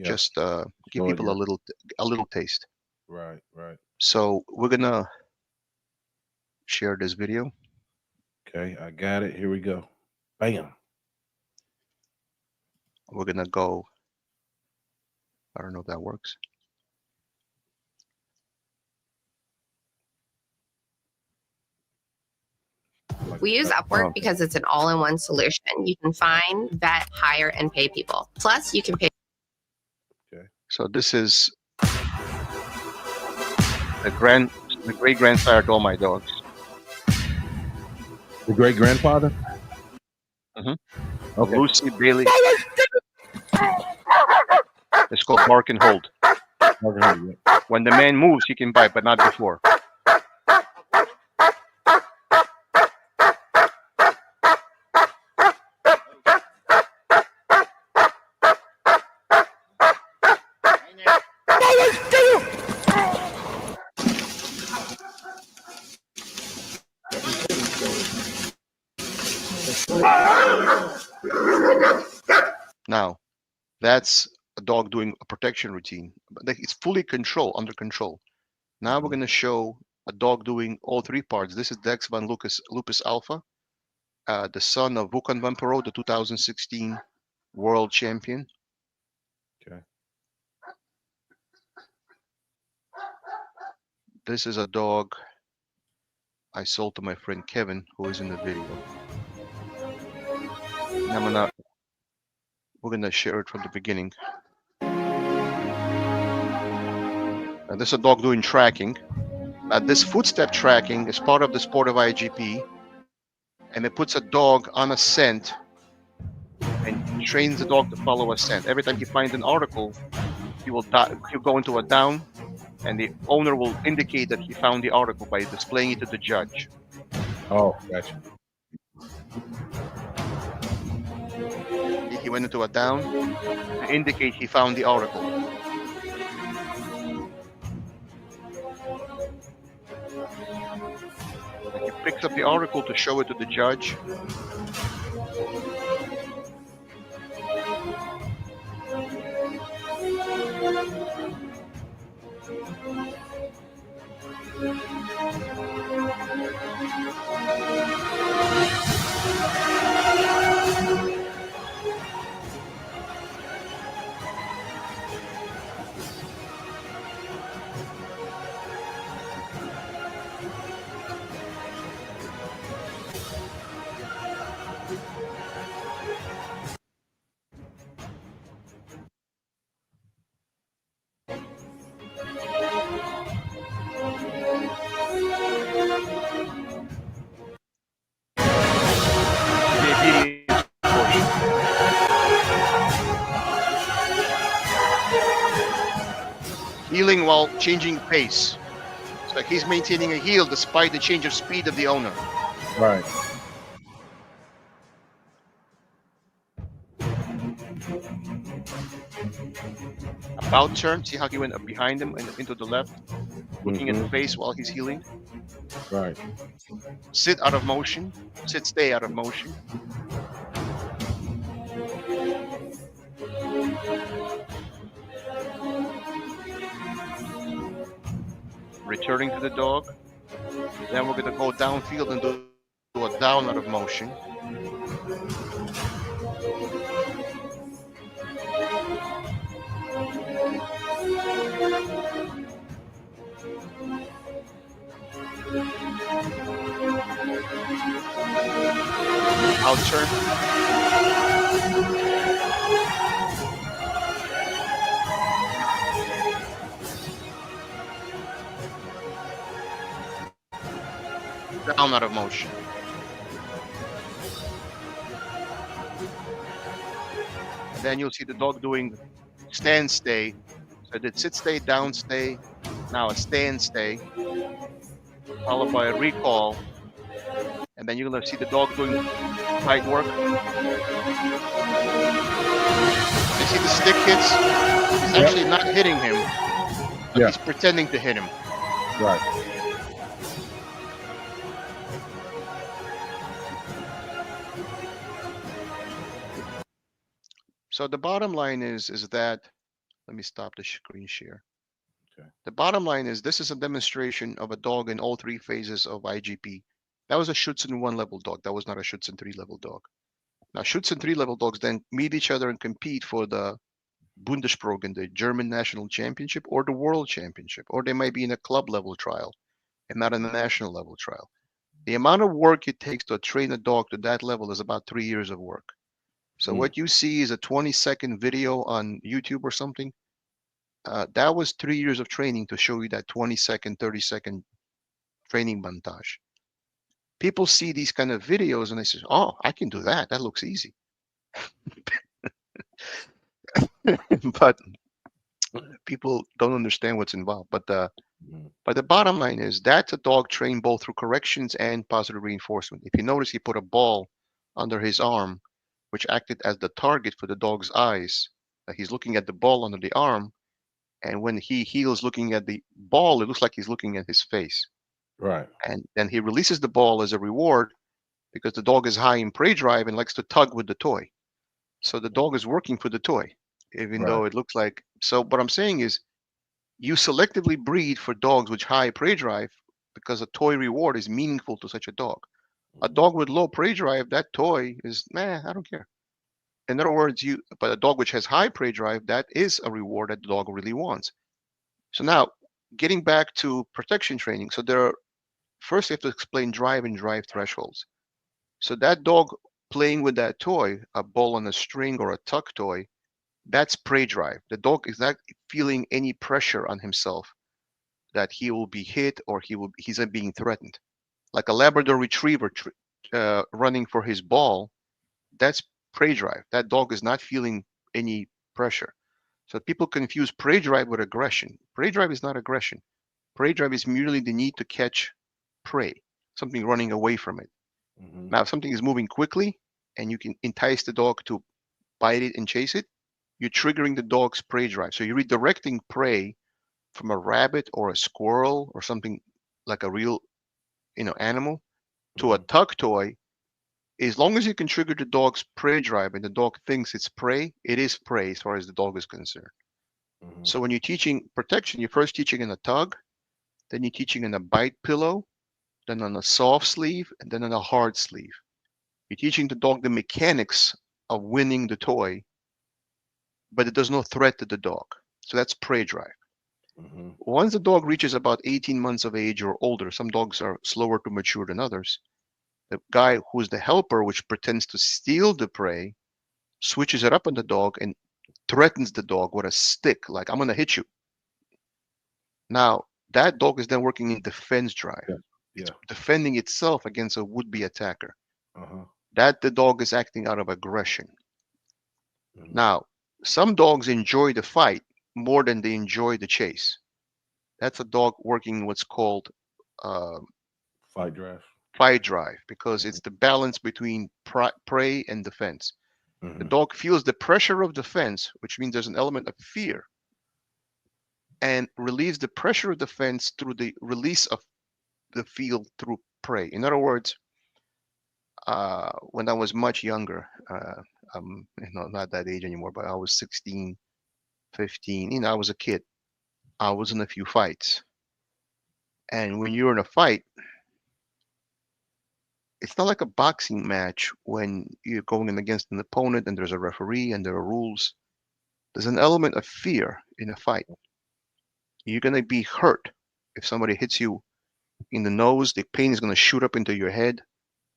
just give people a little taste. Right. So we're gonna share this video. Okay, I got it. Here we go. Bam. We're gonna go. I don't know if that works. We use Upwork because it's an all-in-one solution. You can find, vet, hire, and pay people. Plus, you can pay. Okay. So this is the great grandfather to all my dogs. The great grandfather. Okay. Lucy Bailey. It's called bark and hold. When the man moves, he can bite, but not before. Now, that's a dog doing a protection routine. It's fully under control. Now we're going to show a dog doing all three parts. This is Dex van Lupus Alpha, the son of Wukan van Perot, the 2016 world champion. Okay. This is a dog I sold to my friend Kevin, who is in the video. And we're gonna share it from the beginning. And this is a dog doing tracking. This footstep tracking is part of the sport of IGP, and it puts a dog on a scent and trains the dog to follow a scent. Every time he finds an article, he'll go into a down, and the owner will indicate that he found the article by displaying it to the judge. Oh, gotcha. He went into a down to indicate he found the article. And he picks up the article to show it to the judge. changing pace. It's like he's maintaining a heel despite the change of speed of the owner. Right. About turn, see how he went up behind him and into the left, looking at the Mm-hmm. face while he's healing. Right. Sit out of motion. Sit, stay out of motion. Returning to the dog. Then we're going to go downfield and do a down out of motion. Out turn. Down out of motion. And then you'll see the dog doing stand stay. So I did sit stay, down stay, now a stand stay, followed by a recall. And then you're going to see the dog doing tight work. You see the stick hits? He's actually not hitting him, but he's pretending to hit him. Right. So the bottom line is that, let me stop the screen share. Okay. The bottom line is this is a demonstration of a dog in all three phases of IGP. That was a Schutzhund 1 level dog. That was not a Schutzhund 3 level dog. Now Schutzhund 3 level dogs then meet each other and compete for the Bundesprogen, the German national championship, or the world championship, or they might be in a club level trial and not in a national level trial. The amount of work it takes to train a dog to that level is about 3 years of work. So what you see is a 20-second video on YouTube or something. That was 3 years of training to show you that 20-second, 30-second training montage. People see these kind of videos and they say, "Oh, I can do that. That looks easy." But people don't understand what's involved. But the bottom line is that's a dog trained both through corrections and positive reinforcement. If you notice, he put a ball under his arm, which acted as the target for the dog's eyes. He's looking at the ball under the arm, and when he heals looking at the ball, it looks like he's looking at his face. Right. And then he releases the ball as a reward because the dog is high in prey drive and likes to tug with the toy. So the dog is working for the toy, even though it looks like. So what I'm saying is you selectively breed for dogs with high prey drive because a toy reward is meaningful to such a dog. A dog with low prey drive, that toy is, I don't care. In other words, but a dog which has high prey drive, that is a reward that the dog really wants. So now, getting back to protection training. So first you have to explain drive and drive thresholds. So that dog playing with that toy, a ball on a string or a tuck toy, that's prey drive. The dog is not feeling any pressure on himself that he will be hit or he's being threatened. Like a Labrador retriever running for his ball, that's prey drive. That dog is not feeling any pressure. So people confuse prey drive with aggression. Prey drive is not aggression. Prey drive is merely the need to catch prey, something running away from it. Now, if something is moving quickly and you can entice the dog to bite it and chase it, you're triggering the dog's prey drive. So you're redirecting prey from a rabbit or a squirrel or something like a real, animal to a tuck toy. As long as you can trigger the dog's prey drive and the dog thinks it's prey, it is prey as far as the dog is concerned. So when you're teaching protection, you're first teaching in a tug, then you're teaching in a bite pillow, then on a soft sleeve, and then on a hard sleeve. You're teaching the dog the mechanics of winning the toy, but there's no threat to the dog. So that's prey drive. Once the dog reaches about 18 months of age or older, some dogs are slower to mature than others. The guy who's the helper, which pretends to steal the prey, switches it up on the dog and threatens the dog with a stick, like, "I'm going to hit you." Now, that dog is then working in defense drive. It's defending itself against a would-be attacker. That the dog is acting out of aggression. Now, some dogs enjoy the fight more than they enjoy the chase. That's a dog working what's called uh, Fight drive. fight drive, because it's the balance between prey and defense. The Mhm. dog feels the pressure of defense, which means there's an element of fear, and relieves the pressure of defense through the release of the field through prey. In other words, when I was much younger, I'm not that age anymore, but I was 16, 15. I was a kid. I was in a few fights. And when you're in a fight, it's not like a boxing match when you're going in against an opponent and there's a referee and there are rules. There's an element of fear in a fight. You're going to be hurt. If somebody hits you in the nose, the pain is going to shoot up into your head.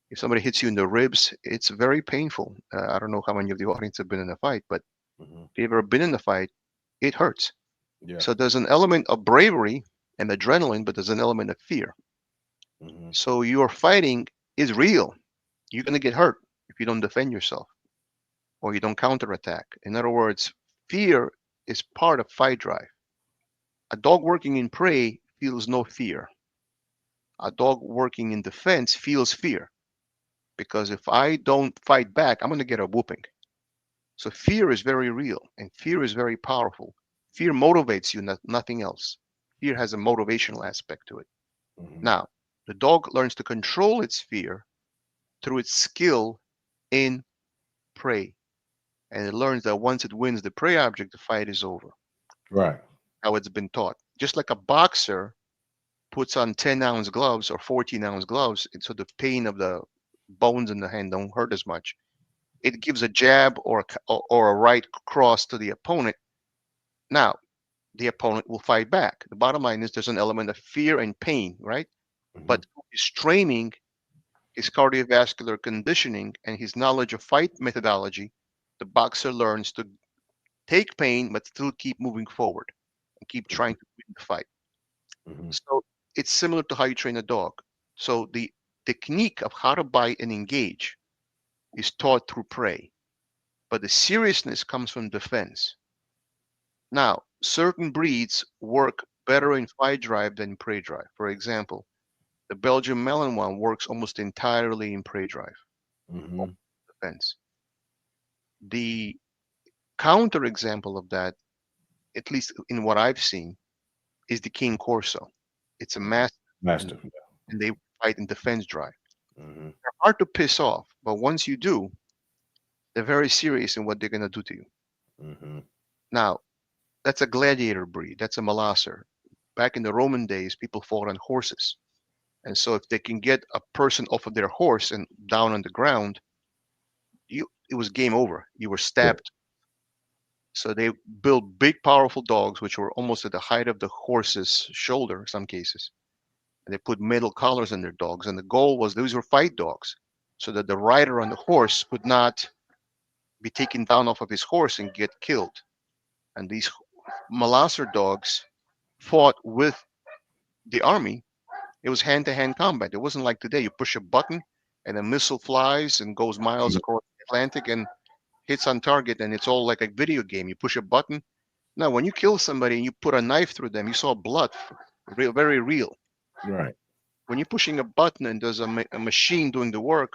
If somebody hits you in the ribs, it's very painful. I don't know how many of the audience have been in a fight, but Mhm. if you've ever been in a fight, it hurts. Yeah. So there's an element of bravery and adrenaline, but there's an element of fear. Mhm. So your fighting is real. You're going to get hurt if you don't defend yourself or you don't counterattack. In other words, fear is part of fight drive. A dog working in prey feels no fear. A dog working in defense feels fear, because if I don't fight back, I'm going to get a whooping. So fear is very real and fear is very powerful. Fear motivates you, nothing else. Fear has a motivational aspect to it. Mhm. Now, the dog learns to control its fear through its skill in prey. And it learns that once it wins the prey object, the fight is over. Right. How it's been taught. Just like a boxer puts on 10-ounce gloves or 14-ounce gloves, so the pain of the bones in the hand don't hurt as much. It gives a jab or a right cross to the opponent. Now, the opponent will fight back. The bottom line is there's an element of fear and pain, right? Mhm. But his training, his cardiovascular conditioning, and his knowledge of fight methodology, the boxer learns to take pain but still keep moving forward and keep trying to win the fight. Mhm. So it's similar to how you train a dog. So the technique of how to bite and engage is taught through prey, but the seriousness comes from defense. Now, certain breeds work better in fight drive than prey drive. For example, the Belgian Malinois works almost entirely in prey drive, Mhm. defense. The counter example of that, at least in what I've seen, is the King Corso. It's a mastiff, and, Master. and they fight in defense drive. Mhm. They're hard to piss off, but once you do, they're very serious in what they're going to do to you. Mhm. Now, that's a gladiator breed. That's a molosser. Back in the Roman days, people fought on horses. And so if they can get a person off of their horse and down on the ground, it was game over. You were stabbed. So they built big, powerful dogs, which were almost at the height of the horse's shoulder in some cases. And they put metal collars on their dogs. And the goal was these were fight dogs, so that the rider on the horse would not be taken down off of his horse and get killed. And these molosser dogs fought with the army. It was hand-to-hand combat. It wasn't like today. You push a button and a missile flies and goes miles across the Atlantic and hits on target, and it's all like a video game. You push a button. Now, when you kill somebody and you put a knife through them, you saw blood, real, very real. Right. When you're pushing a button and there's a machine doing the work,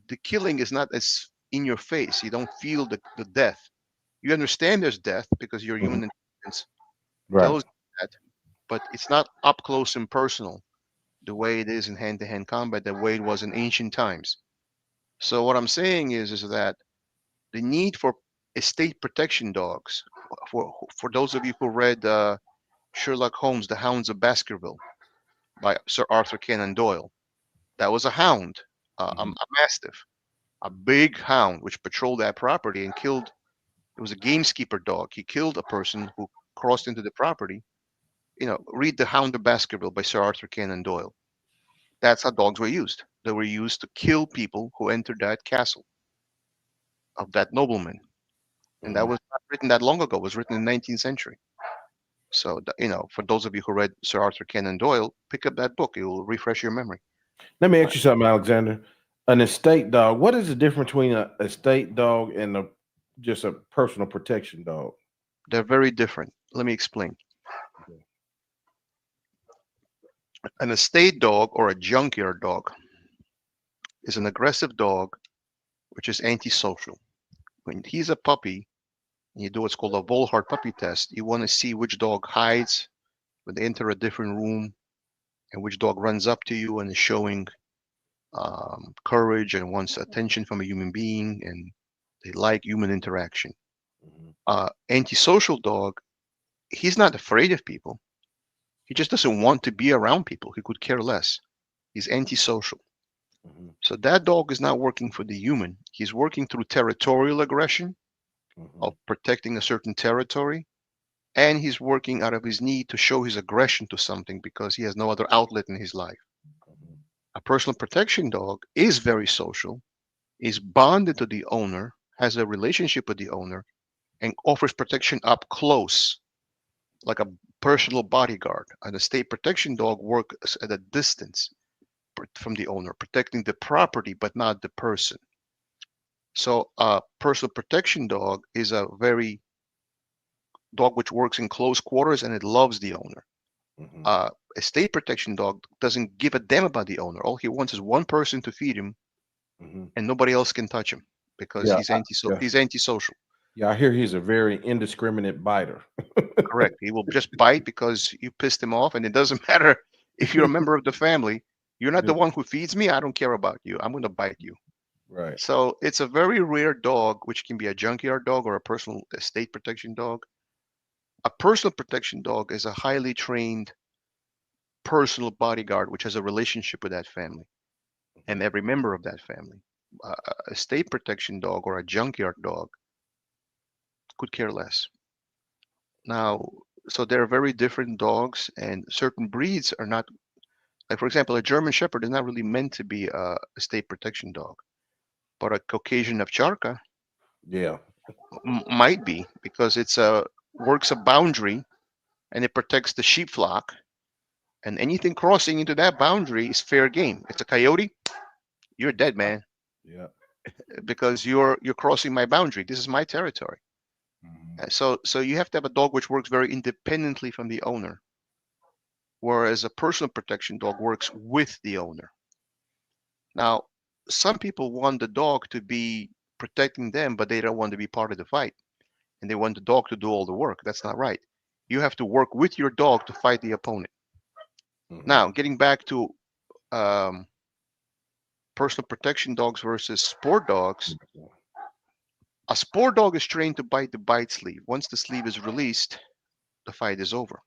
the killing is not as in your face. You don't feel the death. You understand there's death because your Mhm. human intelligence Right. tells you that, but it's not up close and personal the way it is in hand-to-hand combat, the way it was in ancient times. So what I'm saying is that the need for estate protection dogs, for those of you who read Sherlock Holmes, The Hounds of Baskerville by Sir Arthur Conan Doyle, that was a hound, Mhm. a mastiff, a big hound which patrolled that property and killed. It was a gameskeeper dog. He killed a person who crossed into the property. Read The Hound of Baskerville by Sir Arthur Conan Doyle. That's how dogs were used. They were used to kill people who entered that castle of that nobleman. And that Mhm. was not written that long ago. It was written in the 19th century. So, for those of you who read Sir Arthur Conan Doyle, pick up that book. It will refresh your memory. Let me ask you something, Alexander. An estate dog. What is the difference between a estate dog and just a personal protection dog? They're very different. Let me explain. Okay. An estate dog or a junkyard dog is an aggressive dog which is antisocial. When he's a puppy, and you do what's called a Volhard puppy test, you want to see which dog hides when they enter a different room and which dog runs up to you and is showing courage and wants attention from a human being and they like human interaction. Antisocial dog, he's not afraid of people. He just doesn't want to be around people. He could care less. He's antisocial. So that dog is not working for the human. He's working through territorial aggression of protecting a certain territory. And he's working out of his need to show his aggression to something because he has no other outlet in his life. A personal protection dog is very social, is bonded to the owner, has a relationship with the owner, and offers protection up close, like a personal bodyguard. An estate protection dog works at a distance from the owner, protecting the property but not the person. So a personal protection dog is a very dog which works in close quarters and it loves the owner. A state protection dog doesn't give a damn about the owner. All he wants is one person to feed him, and nobody else can touch him because he's antisocial. Yeah, I hear he's a very indiscriminate biter. Correct. He will just bite because you pissed him off, and it doesn't matter if you're a member of the family. You're not the one who feeds me. I don't care about you. I'm going to bite you. Right. So it's a very rare dog, which can be a junkyard dog or a personal estate protection dog. A personal protection dog is a highly trained personal bodyguard, which has a relationship with that family and every member of that family. A state protection dog or a junkyard dog could care less. Now, so they're very different dogs, and certain breeds are not, like for example, a German Shepherd is not really meant to be a state protection dog, but a Caucasian Ovcharka might be because it's works a boundary and it protects the sheep flock, and anything crossing into that boundary is fair game. It's a coyote, you're dead, man. Yeah. Because you're crossing my boundary. This is my territory. So you have to have a dog which works very independently from the owner, whereas a personal protection dog works with the owner. Now, some people want the dog to be protecting them, but they don't want to be part of the fight, and they want the dog to do all the work. That's not right. You have to work with your dog to fight the opponent. Now, getting back to personal protection dogs versus sport dogs. A sport dog is trained to bite the bite sleeve. Once the sleeve is released, the fight is over.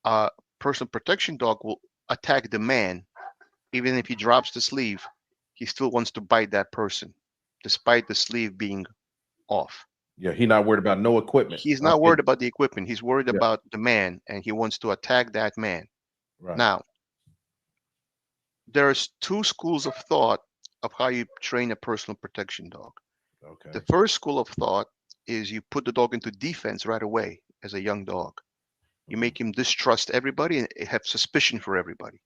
A personal protection dog will attack the man. Even if he drops the sleeve, he still wants to bite that person, despite the sleeve being off. Yeah, he's not worried about no equipment. He's not worried about the equipment. He's worried about the man, and he wants to attack that man. Right. Now, there's two schools of thought of how you train a personal protection dog. Okay. The first school of thought is you put the dog into defense right away as a young dog. You make him distrust everybody and have suspicion for everybody.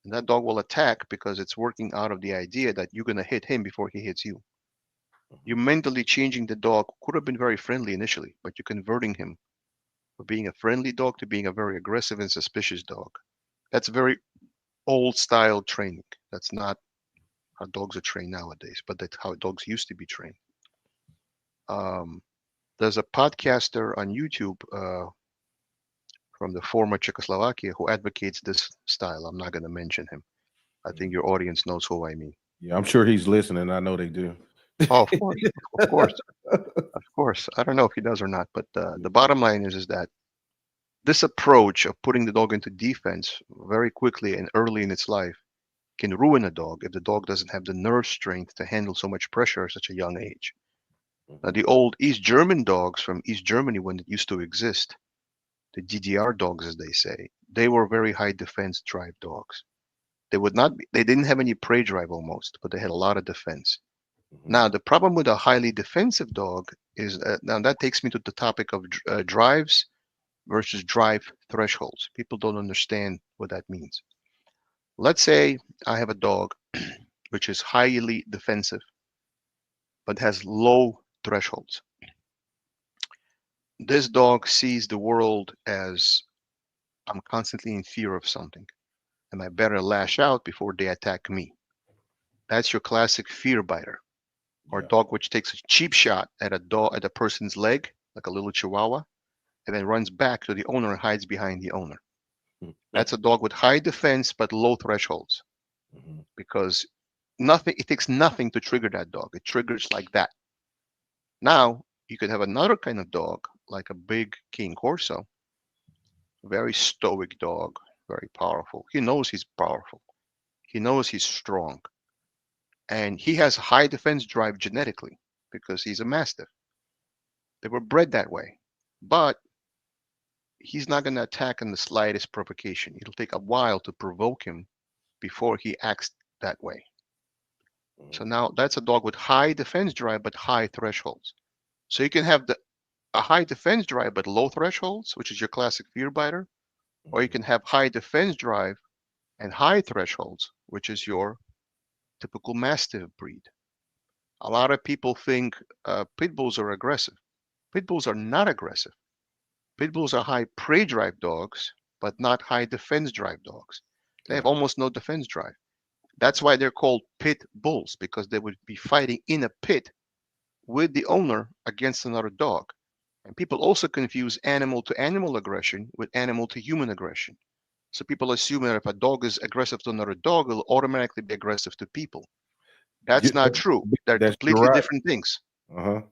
And that dog will attack because it's working out of the idea that you're going to hit him before he hits you. You're mentally changing the dog. Could have been very friendly initially, but you're converting him from being a friendly dog to being a very aggressive and suspicious dog. That's very old style training. That's not how dogs are trained nowadays, but that's how dogs used to be trained. There's a podcaster on YouTube from the former Czechoslovakia who advocates this style. I'm not going to mention him. I think your audience knows who I mean. Yeah, I'm sure he's listening. I know they do. Oh, of course, of course, of course. I don't know if he does or not, but the bottom line is that this approach of putting the dog into defense very quickly and early in its life can ruin a dog if the dog doesn't have the nerve strength to handle so much pressure at such a young age. Now, the old East German dogs from East Germany, when it used to exist, the DDR dogs, as they say, they were very high defense drive dogs. They didn't have any prey drive almost, but they had a lot of defense. Now, the problem with a highly defensive dog is, now that takes me to the topic of drives versus drive thresholds. People don't understand what that means. Let's say I have a dog which is highly defensive, but has low thresholds. This dog sees the world as I'm constantly in fear of something, and I better lash out before they attack me. That's your classic fear biter, or Yeah. dog which takes a cheap shot at a person's leg, like a little chihuahua, and then runs back to the owner and hides behind the owner. That's a dog with high defense but low thresholds, Mhm. because it takes nothing to trigger that dog. It triggers like that. Now you could have another kind of dog, like a big King Corso, very stoic dog, very powerful. He knows he's powerful. He knows he's strong. And he has high defense drive genetically because he's a mastiff. They were bred that way. But he's not going to attack on the slightest provocation. It'll take a while to provoke him before he acts that way. So Mhm. now that's a dog with high defense drive but high thresholds. So you can have a high defense drive but low thresholds, which is your classic fear biter, or you Mhm. can have high defense drive and high thresholds, which is your typical mastiff breed. A lot of people think pit bulls are aggressive. Pit bulls are not aggressive. Pit bulls are high prey drive dogs, but not high defense drive dogs. They have Right. almost no defense drive. That's why they're called pit bulls, because they would be fighting in a pit with the owner against another dog. And people also confuse animal to animal aggression with animal to human aggression. So people assume that if a dog is aggressive to another dog, it'll automatically be aggressive to people. That's not true. They're You're completely right. different things. Uh-huh.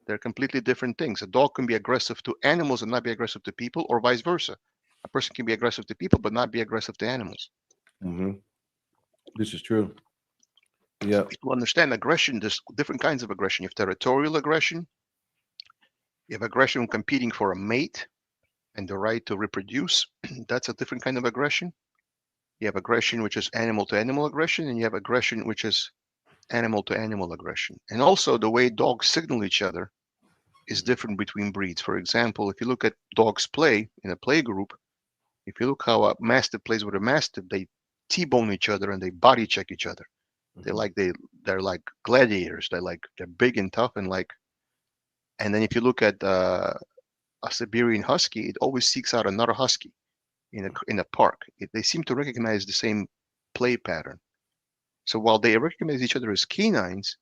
They're completely different things. A dog can be aggressive to animals and not be aggressive to people, or vice versa. A person can be aggressive to people but not be aggressive to animals. Hmm. This is true. So Yeah. people understand aggression. There's different kinds of aggression. You have territorial aggression. You have aggression competing for a mate and the right to reproduce. That's a different kind of aggression. You have aggression, which is animal to animal aggression, and you have aggression, which is animal to animal aggression. And also the way dogs signal each other is different between breeds. For example, if you look at dogs play in a play group, if you look how a mastiff plays with a mastiff, they T-bone each other and they body check each other. They Mhm. like they're like gladiators. They're big and tough and like. And then if you look at a Siberian husky, it always seeks out another husky in a park. They seem to recognize the same play pattern. So while they recognize each other as canines,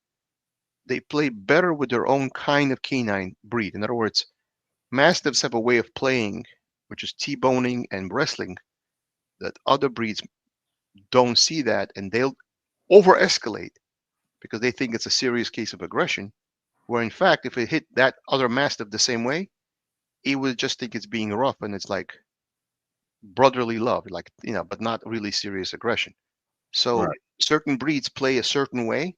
they play better with their own kind of canine breed. In other words, mastiffs have a way of playing, which is T-boning and wrestling, that other breeds don't see that, and they'll over-escalate because they think it's a serious case of aggression. Where in fact, if it hit that other mastiff the same way, it would just think it's being rough and it's like brotherly love, like but not really serious aggression. So Right. certain breeds play a certain way,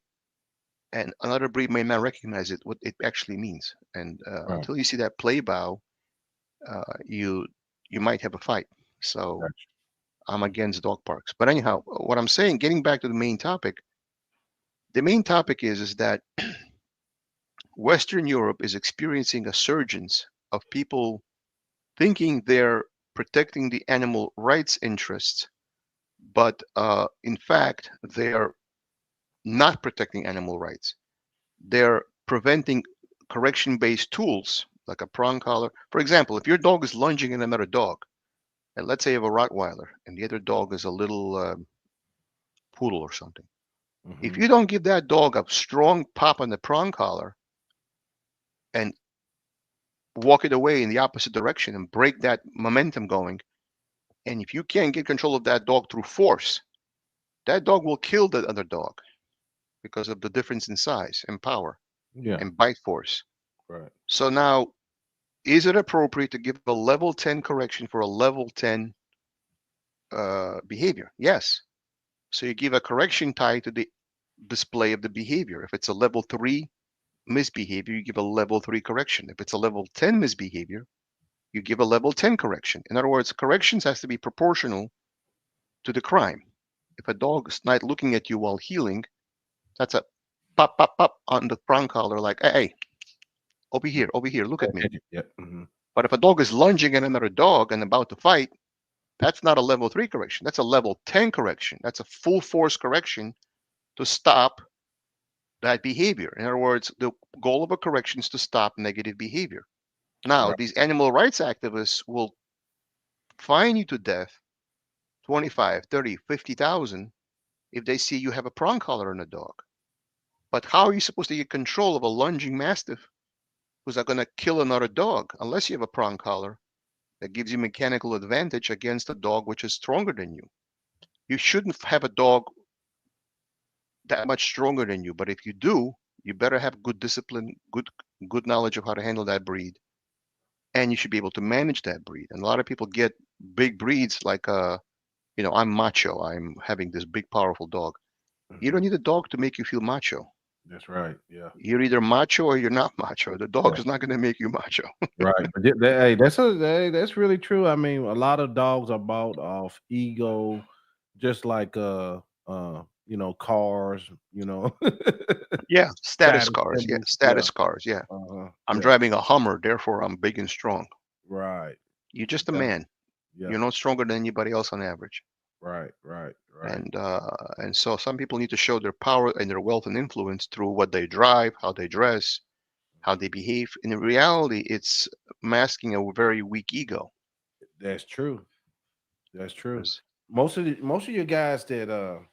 and another breed may not recognize what it actually means. And Right. until you see that play bow, you might have a fight. So Gotcha. I'm against dog parks. But anyhow, what I'm saying, getting back to the main topic is that Western Europe is experiencing a surgence of people thinking they're protecting the animal rights interests, but in fact, they're not protecting animal rights. They're preventing correction-based tools like a prong collar. For example, if your dog is lunging at another dog, and let's say you have a Rottweiler and the other dog is a little poodle or something, if Mhm. you don't give that dog a strong pop on the prong collar and walk it away in the opposite direction and break that momentum going, and if you can't get control of that dog through force, that dog will kill that other dog because of the difference in size and power Yeah. and bite force. Right. So now, is it appropriate to give a level 10 correction for a level 10 behavior? Yes. So you give a correction tied to the display of the behavior. If it's a level 3 misbehavior, you give a level 3 correction. If it's a level 10 misbehavior, you give a level 10 correction. In other words, corrections has to be proportional to the crime. If a dog is not looking at you while healing, that's a pop, pop, pop on the prong collar, like, hey, over here, look at me. Yeah. Mhm. But if a dog is lunging at another dog and about to fight, that's not a level 3 correction. That's a level 10 correction. That's a full force correction to stop that behavior. In other words, the goal of a correction is to stop negative behavior. Now, Right. these animal rights activists will fine you to death, 25, 30, 50,000 if they see you have a prong collar on a dog. But how are you supposed to get control of a lunging mastiff who's not going to kill another dog unless you have a prong collar that gives you mechanical advantage against a dog which is stronger than you? You shouldn't have a dog that much stronger than you, but if you do, you better have good discipline, good knowledge of how to handle that breed, and you should be able to manage that breed. And a lot of people get big breeds like I'm macho, I'm having this big powerful dog. You don't need a dog to make you feel macho. That's right. Yeah. You're either macho or you're not macho. The dog is not going to make you macho. Right. But hey, that's really true. I mean, a lot of dogs are bought off ego, just like cars, Yeah, status status cars. Yeah, symbols. status cars. Yeah, I'm Yeah. driving a Hummer, therefore I'm big and strong. Right. You're just a Yeah. man. Yeah. You're not stronger than anybody else on average. Right. And so some people need to show their power and their wealth and influence through what they drive, how they dress, how they behave. And in reality, it's masking a very weak ego. That's true. That's true. 'Cause- Most of your guys that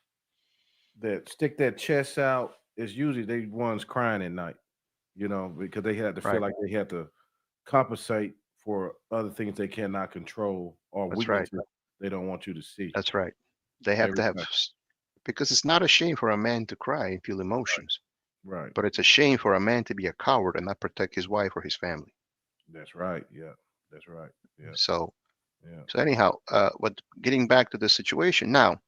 stick their chests out is usually they ones crying at night, because they had to feel Right. like they had to compensate for other things they cannot control or That's right. weaknesses they don't want you to see. That's right. They have Every to have, time. because it's not a shame for a man to cry and feel emotions, Right. but it's a shame for a man to be a coward and not protect his wife or his family. That's right. Yeah. That's right. Yeah. So, Yeah. so anyhow, getting back to the situation now,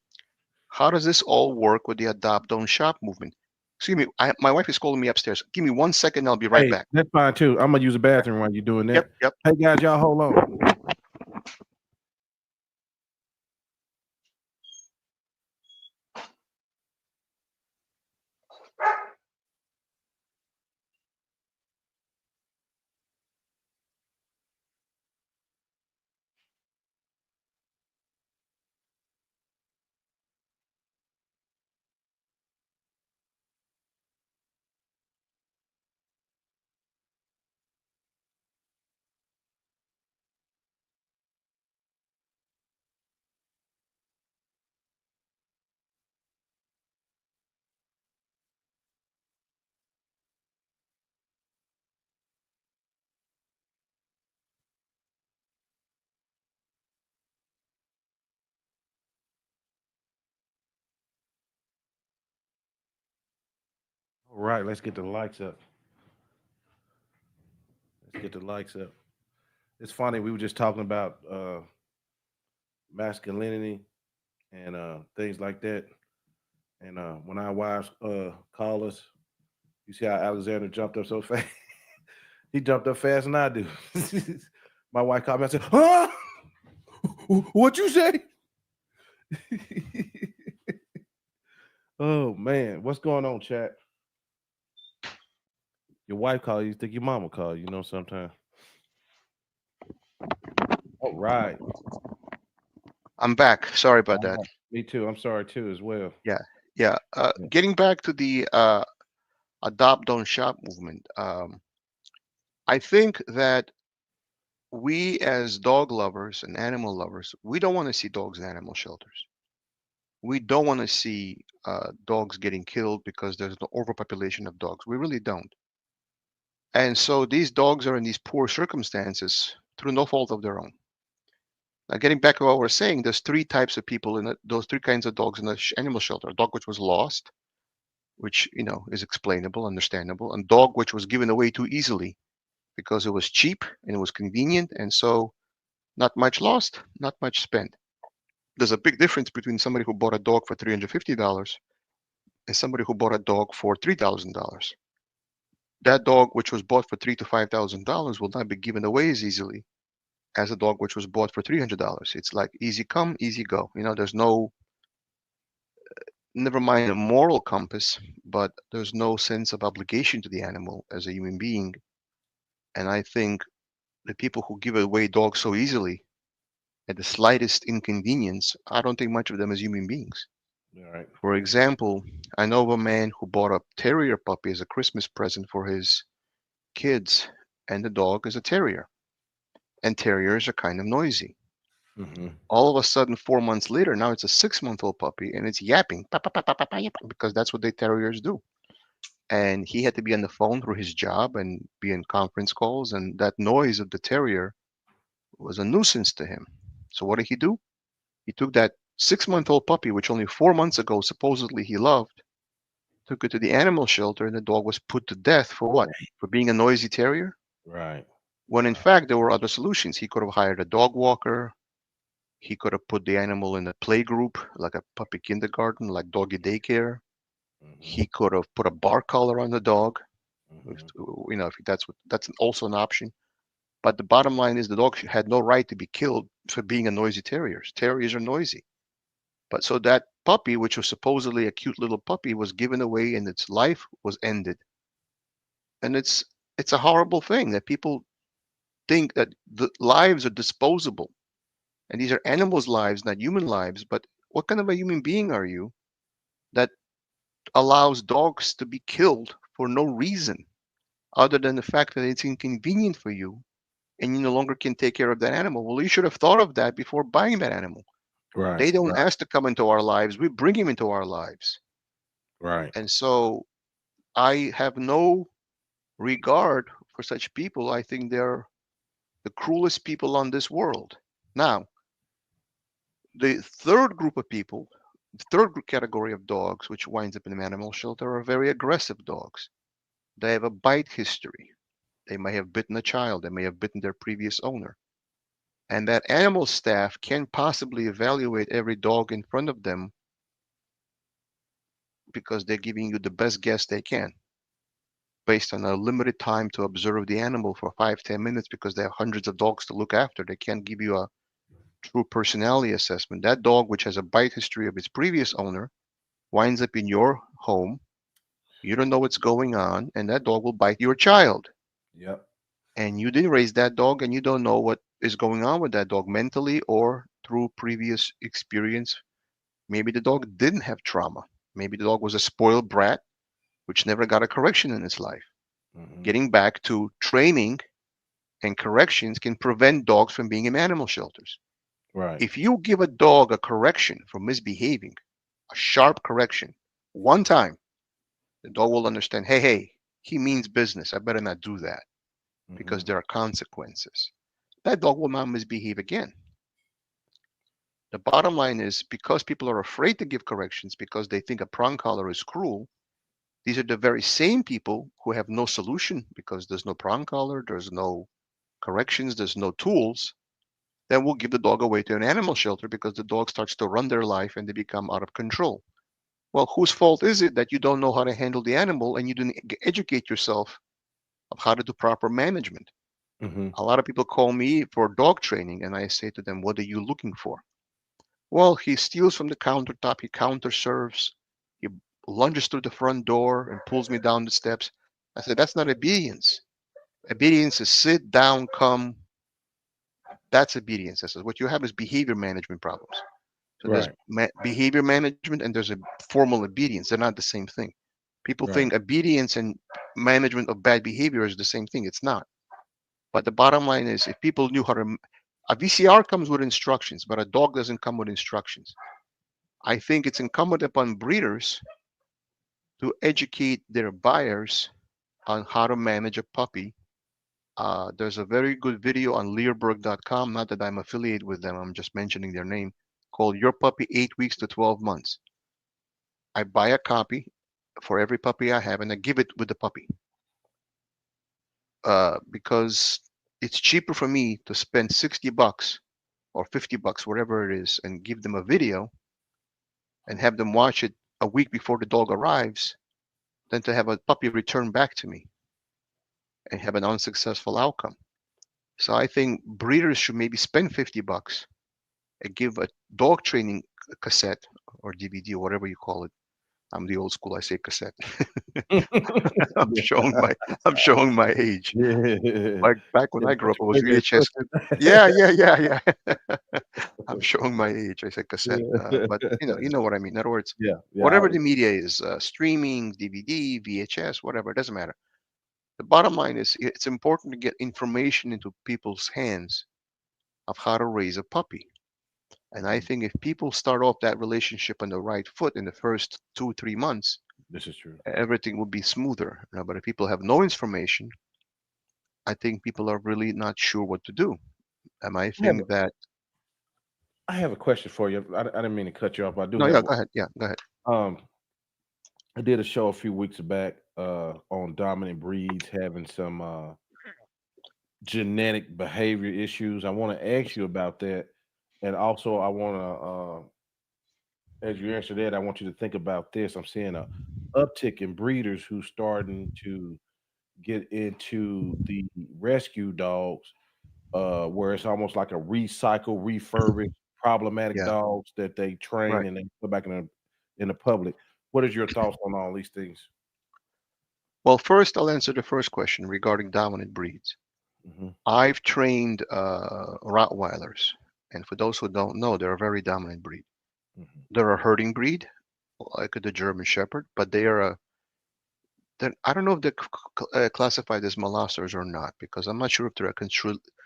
how does this all work with the adopt, don't shop movement? Excuse me, my wife is calling me upstairs. Give me 1 second, I'll be right Hey, back. that's fine too. I'm gonna use the bathroom while you're doing that. Yep. Hey guys, y'all hold on. All right, let's get the likes up. Let's get the likes up. It's funny, we were just talking about masculinity and things like that. And when our wives call us, you see how Alexander jumped up so fast. He jumped up fast than I do. My wife called me and said, "Huh? What you say?" Oh man, what's going on, chat? Your wife called you, think your mama called you, sometimes. All right. I'm back. Sorry about that. Me too. I'm sorry too as well. Yeah. Yeah. Getting back to the adopt, don't shop movement. I think that we as dog lovers and animal lovers, we don't want to see dogs in animal shelters. We don't want to see dogs getting killed because there's an overpopulation of dogs. We really don't. And so these dogs are in these poor circumstances through no fault of their own. Now, getting back to what we're saying, there's three types of people in those three kinds of dogs in the animal shelter. A dog which was lost, which is explainable, understandable, and dog which was given away too easily because it was cheap and it was convenient, and so not much lost, not much spent. There's a big difference between somebody who bought a dog for $350 and somebody who bought a dog for $3,000. That dog which was bought for $3,000 to $5,000 will not be given away as easily as a dog which was bought for $300. It's like easy come, easy go. There's no, never mind a moral compass, but there's no sense of obligation to the animal as a human being. And I think the people who give away dogs so easily at the slightest inconvenience, I don't think much of them as human beings. All right. For example, I know of a man who bought a terrier puppy as a Christmas present for his kids, and the dog is a terrier. And terriers are kind of noisy. Mm-hmm. All of a sudden, 4 months later, now it's a 6-month-old puppy and it's yapping, "Pa, pa, pa, pa, pa, pa," yap, because that's what the terriers do. And he had to be on the phone through his job and be in conference calls, and that noise of the terrier was a nuisance to him. So what did he do? He took that 6-month-old puppy, which only 4 months ago supposedly he loved, took it to the animal shelter, and the dog was put to death for what? For being a noisy terrier? Right. When in fact there were other solutions. He could have hired a dog walker. He could have put the animal in a play group, like a puppy kindergarten, like doggy daycare. Mm-hmm. He could have put a bar collar on the dog. If, Mm-hmm. if that's also an option. But the bottom line is the dog had no right to be killed for being a noisy terrier. Terriers are noisy. But so that puppy, which was supposedly a cute little puppy, was given away and its life was ended. And it's a horrible thing that people think that the lives are disposable. And these are animals' lives, not human lives. But what kind of a human being are you that allows dogs to be killed for no reason other than the fact that it's inconvenient for you and you no longer can take care of that animal? Well, you should have thought of that before buying that animal. Right. They don't Right. ask to come into our lives, we bring him into our lives. Right. And so I have no regard for such people. I think they're the cruelest people on this world. Now, the third group of people, the category of dogs, which winds up in an animal shelter, are very aggressive dogs. They have a bite history. They may have bitten a child, they may have bitten their previous owner. And that animal staff can't possibly evaluate every dog in front of them because they're giving you the best guess they can based on a limited time to observe the animal for 5, 10 minutes because they have hundreds of dogs to look after. They can't give you a true personality assessment. That dog, which has a bite history of its previous owner, winds up in your home. You don't know what's going on, and that dog will bite your child. Yep. And you didn't raise that dog, and you don't know what is going on with that dog mentally or through previous experience. Maybe the dog didn't have trauma. Maybe the dog was a spoiled brat, which never got a correction in its life. Mm-hmm. Getting back to training and corrections can prevent dogs from being in animal shelters. Right. If you give a dog a correction for misbehaving, a sharp correction, one time, the dog will understand, hey, hey, he means business. I better not do that Mm-hmm. because there are consequences. That dog will not misbehave again. The bottom line is because people are afraid to give corrections because they think a prong collar is cruel, these are the very same people who have no solution because there's no prong collar, there's no corrections, there's no tools. Then we'll give the dog away to an animal shelter because the dog starts to run their life and they become out of control. Well, whose fault is it that you don't know how to handle the animal and you didn't educate yourself of how to do proper management? Mm-hmm. A lot of people call me for dog training, and I say to them, what are you looking for? Well, he steals from the countertop, he counter serves, he lunges through the front door and pulls me down the steps. I said, that's not obedience. Obedience is sit down, come. That's obedience. I said, what you have is behavior management problems. So there's Right. behavior management and there's a formal obedience. They're not the same thing. People Right. think obedience and management of bad behavior is the same thing. It's not. But the bottom line is, if people knew how to, a VCR comes with instructions, but a dog doesn't come with instructions. I think it's incumbent upon breeders to educate their buyers on how to manage a puppy. There's a very good video on Learberg.com. Not that I'm affiliated with them, I'm just mentioning their name, called Your Puppy 8 Weeks to 12 Months. I buy a copy for every puppy I have and I give it with the puppy because it's cheaper for me to spend 60 bucks or 50 bucks, whatever it is, and give them a video and have them watch it a week before the dog arrives than to have a puppy return back to me and have an unsuccessful outcome. So I think breeders should maybe spend 50 bucks and give a dog training cassette or DVD or whatever you call it. I'm the old school. I say cassette. I'm showing my I'm showing my age. Yeah. Like back when Yeah, I grew put up, it your was finger VHS. push Yeah, it. yeah, yeah, yeah. I'm showing my age. I said cassette, Yeah. but you know what I mean. In other words, Yeah. Yeah. whatever the media is, streaming, DVD, VHS, whatever, it doesn't matter. The bottom line is it's important to get information into people's hands of how to raise a puppy. And I think if people start off that relationship on the right foot in the first 2, 3 months, This is true. everything will be smoother. But if people have no information, I think people are really not sure what to do. And I I have, think that I have a question for you. I didn't mean to cut you off, but I do no, have yeah, one. go ahead. Yeah, go ahead. Um, I did a show a few weeks back on dominant breeds having some genetic behavior issues. I want to ask you about that, and also I want to, as you answer that, I want you to think about this. I'm seeing a uptick in breeders who's starting to get into the rescue dogs, where it's almost like a recycle, refurbished, problematic Yeah, dogs that they train right. and they put back in the public. What is your thoughts on all these things? Well, first I'll answer the first question regarding dominant breeds. Hmm. I've trained Rottweilers, and for those who don't know, they're a very dominant breed. Hmm. They're a herding breed, like the German Shepherd, but I don't know if they're classified as Molossers or not, because I'm not sure if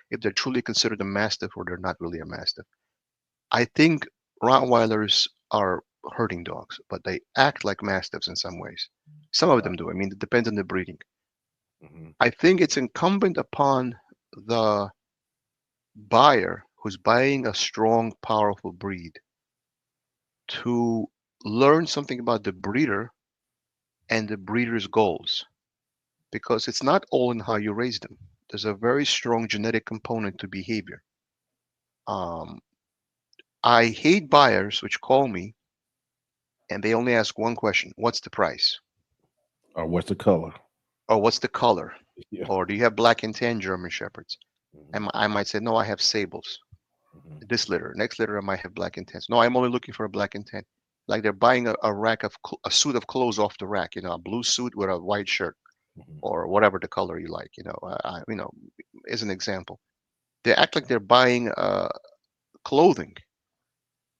if they're truly considered a Mastiff or they're not really a Mastiff. I think Rottweilers are herding dogs, but they act like Mastiffs in some ways. Some of them do. I mean, it depends on the breeding. Hmm. I think it's incumbent upon the buyer who's buying a strong, powerful breed to learn something about the breeder and the breeder's goals, because it's not all in how you raise them. There's a very strong genetic component to behavior. Um, I hate buyers which call me and they only ask one question: What's the price? Or what's the color? Or what's the color? Yeah. Or do you have black and tan German Shepherds? Hmm. And I might say, no, I have sables. Hmm. This litter. Next litter, I might have black and tans. No, I'm only looking for a black and tan. Like they're buying a rack of a suit of clothes off the rack, a blue suit with a white shirt Hmm. or whatever the color you like, as an example. They act like they're buying clothing.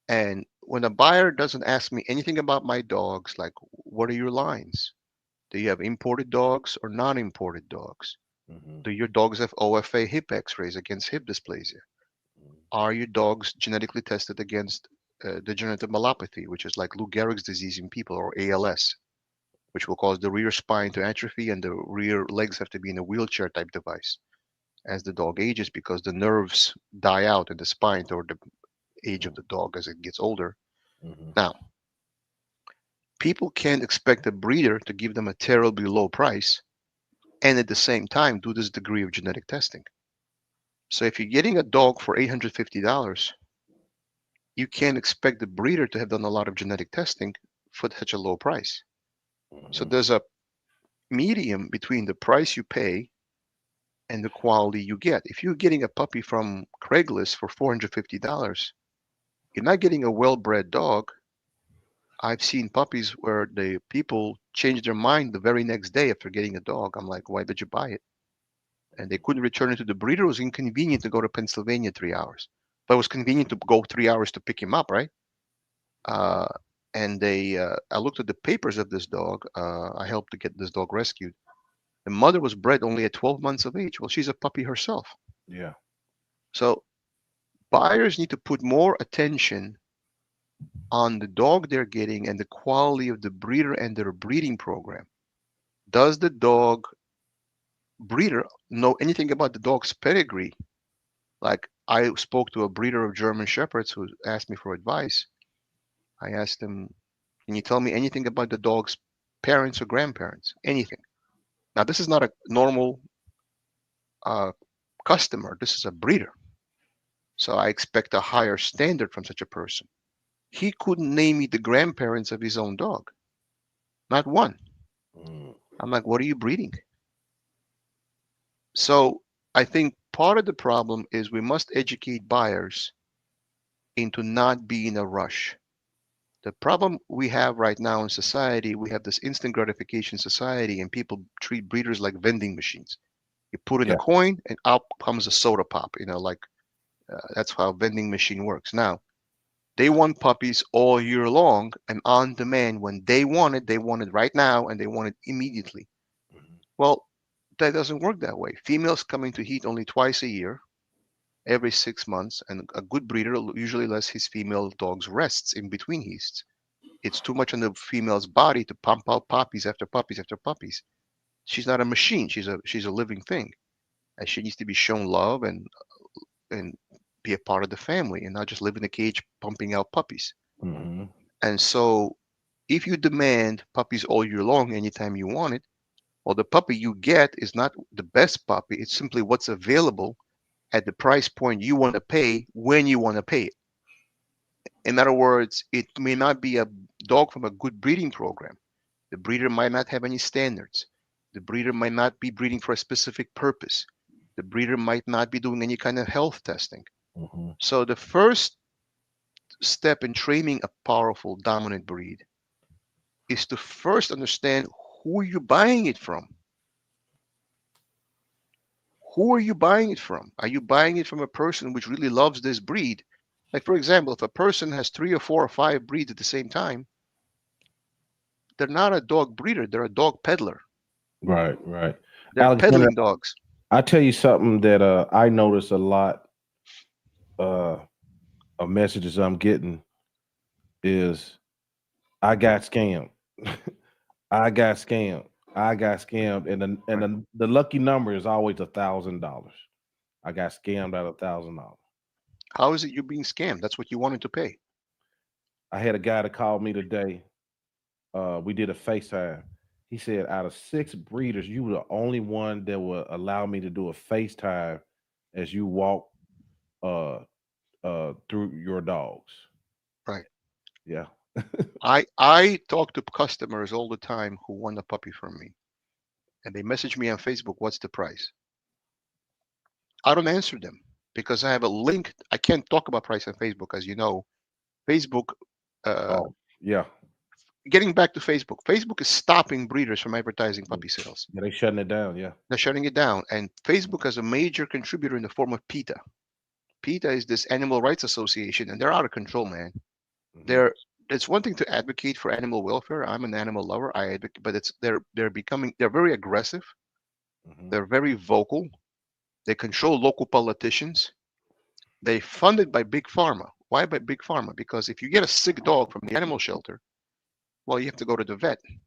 And when a buyer doesn't ask me anything about my dogs, like what are your lines? Do you have imported dogs or non-imported dogs? Hmm. Do your dogs have OFA hip x-rays against hip dysplasia? Are your dogs genetically tested against degenerative myelopathy, which is like Lou Gehrig's disease in people, or ALS, which will cause the rear spine to atrophy and the rear legs have to be in a wheelchair type device as the dog ages because the nerves die out in the spine toward the age of the dog as it gets older. Hmm. Now, people can't expect a breeder to give them a terribly low price and at the same time do this degree of genetic testing. So if you're getting a dog for $850, you can't expect the breeder to have done a lot of genetic testing for such a low price. So Hmm. there's a medium between the price you pay and the quality you get. If you're getting a puppy from Craigslist for $450, you're not getting a well-bred dog. I've seen puppies where the people change their mind the very next day after getting a dog. I'm like, why did you buy it? And they couldn't return it to the breeder. It was inconvenient to go to Pennsylvania 3 hours, but it was convenient to go 3 hours to pick him up, right? Uh, and I looked at the papers of this dog. I helped to get this dog rescued. The mother was bred only at 12 months of age. Well, she's a puppy herself. Yeah. So buyers need to put more attention on the dog they're getting and the quality of the breeder and their breeding program. Does the dog breeder know anything about the dog's pedigree? Like I spoke to a breeder of German Shepherds who asked me for advice. I asked him, can you tell me anything about the dog's parents or grandparents? Anything. Now, this is not a normal uh, customer. This is a breeder. So I expect a higher standard from such a person. He couldn't name me the grandparents of his own dog. Not one. Mm. I'm like, what are you breeding? So I think part of the problem is we must educate buyers into not being a rush. The problem we have right now in society, we have this instant gratification society, and people treat breeders like vending machines. You put in a Yeah. coin, and out comes a soda pop. That's how a vending machine works. Now, they want puppies all year long and on demand. When they want it right now, and they want it immediately. Mhm. Well, that doesn't work that way. Females come into heat only twice a year. every 6 months, and a good breeder usually lets his female dogs rests in between heats. It's too much on the female's body to pump out puppies after puppies after puppies. She's not a machine. She's a living thing, and she needs to be shown love and be a part of the family, and not just live in a cage pumping out puppies. Mm-hmm. And so, if you demand puppies all year long, anytime you want it, well, the puppy you get is not the best puppy. It's simply what's available at the price point you want to pay when you want to pay it. In other words, it may not be a dog from a good breeding program. The breeder might not have any standards. The breeder might not be breeding for a specific purpose. The breeder might not be doing any kind of health testing. Mm-hmm. So the first step in training a powerful dominant breed is to first understand who you're buying it from. Who are you buying it from? Are you buying it from a person which really loves this breed? Like, for example, if a person has 3 or 4 or 5 breeds at the same time, they're not a dog breeder, they're a dog peddler. Right, right. They're Alexander, peddling dogs. I tell you something that I notice a lot of messages I'm getting is I got scammed. I got scammed. I got scammed. And the lucky number is always $1,000. I got scammed out of $1,000. How is it you're being scammed? That's what you wanted to pay. I had a guy that called me today. We did a FaceTime. He said, out of 6 breeders, you were the only one that would allow me to do a FaceTime as you walk through your dogs. Right. Yeah. I talk to customers all the time who want a puppy from me. And they message me on Facebook, what's the price? I don't answer them because I have a link. I can't talk about price on Facebook, as you know. Facebook, Yeah. getting back to Facebook, Facebook is stopping breeders from advertising puppy sales. Yeah, they shutting it down. Yeah. They're shutting it down. And Facebook has a major contributor in the form of PETA. PETA is this animal rights association, and they're out of control, man. Mhm. It's one thing to advocate for animal welfare. I'm an animal lover. I advocate, but they're very aggressive. Mhm. They're very vocal. They control local politicians. They're funded by Big Pharma. Why by Big Pharma? Because if you get a sick dog from the animal shelter, well, you have to go to the vet, and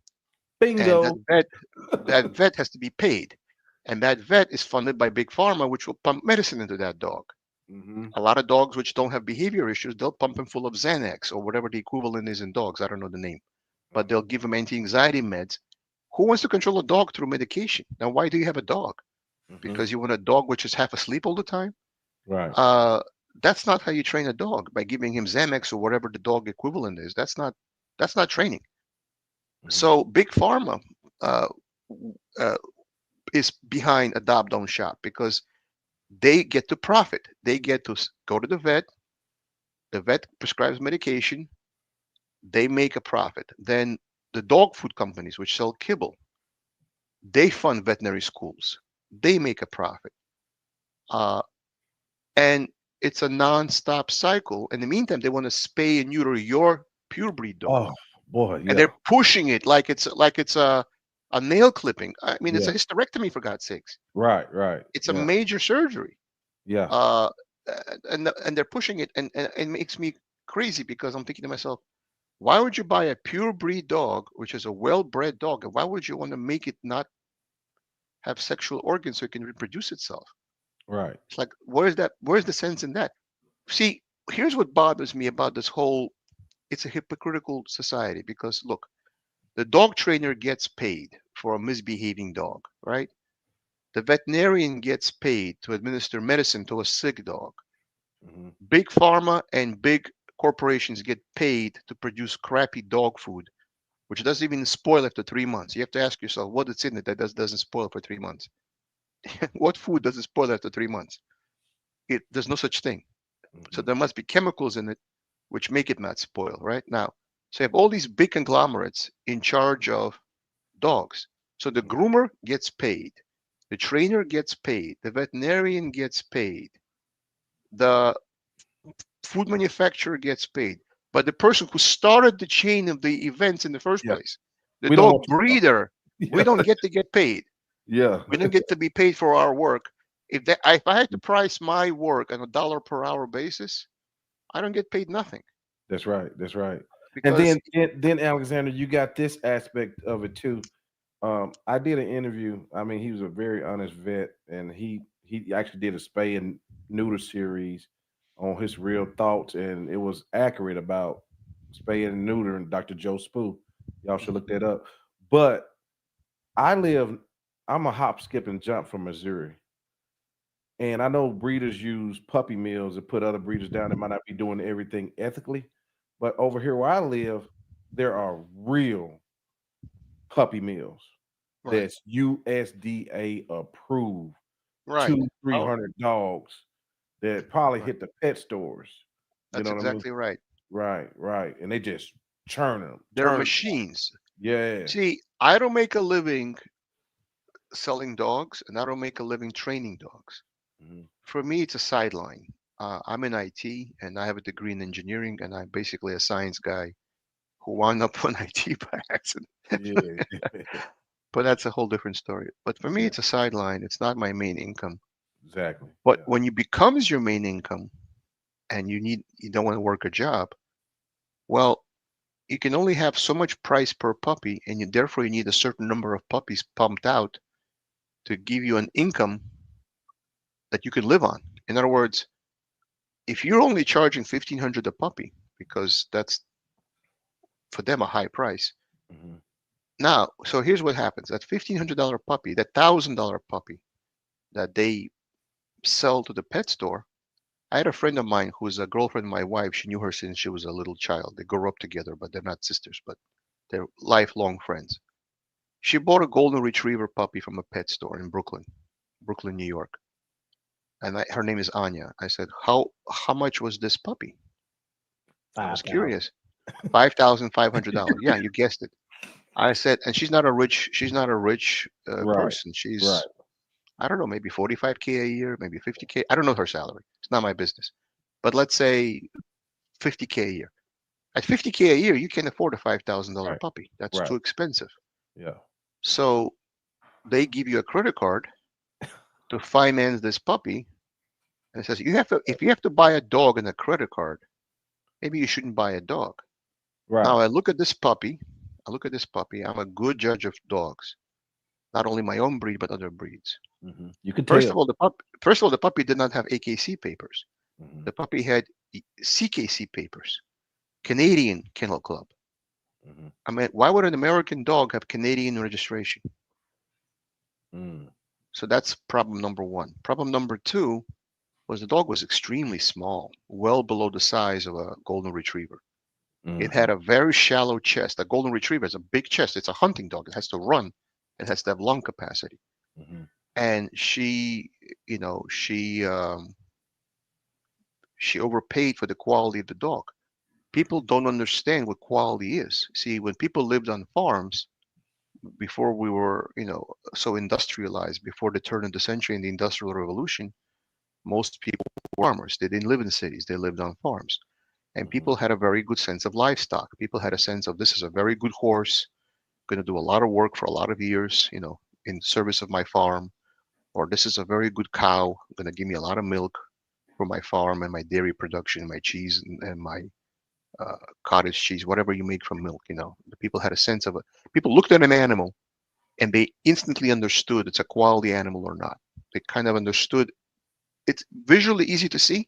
Bingo. that vet has to be paid, and that vet is funded by Big Pharma, which will pump medicine into that dog. Mhm. A lot of dogs which don't have behavior issues, they'll pump them full of Xanax or whatever the equivalent is in dogs. I don't know the name, but they'll give them anti-anxiety meds. Who wants to control a dog through medication? Now, why do you have a dog? Mhm. Because you want a dog which is half asleep all the time? Right. That's not how you train a dog, by giving him Xanax or whatever the dog equivalent is. That's not training. Mhm. So Big Pharma uh, uh, is behind Adopt Don't Shop because they get to profit. They get to go to the vet. The vet prescribes medication. They make a profit. Then the dog food companies, which sell kibble, they fund veterinary schools. They make a profit. Uh, and it's a non-stop cycle. In the meantime, they want to spay and neuter your purebred dog, Oh boy. and Yeah. they're pushing it like it's a nail clipping. I mean, it's Yeah. a hysterectomy, for God's sakes. Right. Right. It's a Yeah. major surgery. Yeah. And they're pushing it, and it makes me crazy because I'm thinking to myself, why would you buy a pure breed dog, which is a well-bred dog, and why would you want to make it not have sexual organs so it can reproduce itself? Right. It's like, where's the sense in that? See, here's what bothers me about this whole, it's a hypocritical society, because look, the dog trainer gets paid for a misbehaving dog, right? The veterinarian gets paid to administer medicine to a sick dog. Mhm. Big pharma and big corporations get paid to produce crappy dog food, which doesn't even spoil after 3 months. You have to ask yourself what it's in it that doesn't spoil for 3 months. What food doesn't spoil after 3 months? There's no such thing. So Mhm. there must be chemicals in it which make it not spoil, right? Now, so you have all these big conglomerates in charge of dogs. So the groomer gets paid, the trainer gets paid, the veterinarian gets paid, the food manufacturer gets paid, but the person who started the chain of the events in the first Yeah. place, the We don't dog want breeder, we Yeah. don't get to get paid. Yeah. We don't get to be paid for our work. If I had to price my work on a dollar per hour basis, I don't get paid nothing. That's right. That's right. And Because then Alexander, you got this aspect of it too. I did an interview. I mean, he was a very honest vet, and he actually did a spay and neuter series on his real thoughts, and it was accurate about spay and neuter. And Dr. Joe Spoo, y'all should look that up. But I live. I'm a hop, skip, and jump from Missouri. And I know breeders use puppy mills and put other breeders down that might not be doing everything ethically. But over here where I live, there are real puppy mills right, that's USDA approved, right. two, three Oh, hundred dogs that probably right. hit the pet stores. You That's know what I mean? exactly right. Right, right. And they just churn them, They're turn 'em. machines. Yeah. See, I don't make a living selling dogs, and I don't make a living training dogs. Mhm. For me, it's a sideline. I'm in IT, and I have a degree in engineering, and I'm basically a science guy who wound up on IT by accident. Yeah. But that's a whole different story. But for me, Yeah, it's a sideline. It's not my main income. exactly. But Yeah. when you becomes your main income and you don't want to work a job, well, you can only have so much price per puppy, and therefore you need a certain number of puppies pumped out to give you an income that you can live on. In other words, if you're only charging 1,500 a puppy, because that's for them a high price. Mhm. Now, so here's what happens: that $1,500 puppy, that $1,000 puppy that they sell to the pet store. I had a friend of mine who's a girlfriend of my wife. She knew her since she was a little child. They grew up together, but they're not sisters, but they're lifelong friends. She bought a golden retriever puppy from a pet store in Brooklyn, New York. And her name is Anya. I said, how much was this puppy? I was 5,000. curious. $5,500. Yeah, you guessed it. I said, and she's not a rich Right, person. right. She's, I don't know, maybe 45K a year, maybe 50K. I don't know her salary. It's not my business. But let's say 50K a year. At 50K a year, you can afford a $5,000 Right, puppy. That's right. too expensive. Yeah. So they give you a credit card to finance this puppy, and it says if you have to buy a dog and a credit card, maybe you shouldn't buy a dog. Now Right. I look at this puppy. I'm a good judge of dogs, not only my own breed but other breeds. You can First tell. of all, the puppy did not have AKC papers. Mhm, The puppy had CKC papers, Canadian Kennel Club. mhm, I mean, why would an American dog have Canadian registration? mm, So that's problem number one. Problem number two was the dog was extremely small, well below the size of a golden retriever. It mhm, had a very shallow chest. A golden retriever has a big chest. It's a hunting dog. It has to run. It has to have lung capacity. mhm, And she overpaid for the quality of the dog. People don't understand what quality is. See, when people lived on farms before we were, so industrialized, before the turn of the century and the Industrial Revolution, most people were farmers. They didn't live in cities. They lived on farms. And mhm, people had a very good sense of livestock. People had a sense of this is a very good horse, going to do a lot of work for a lot of years, in service of my farm, or this is a very good cow, going to give me a lot of milk for my farm and my dairy production, my cheese and my cottage cheese, whatever you make from milk. The people had a sense of it. People looked at an animal and they instantly understood it's a quality animal or not. They kind of understood. It's visually easy to see,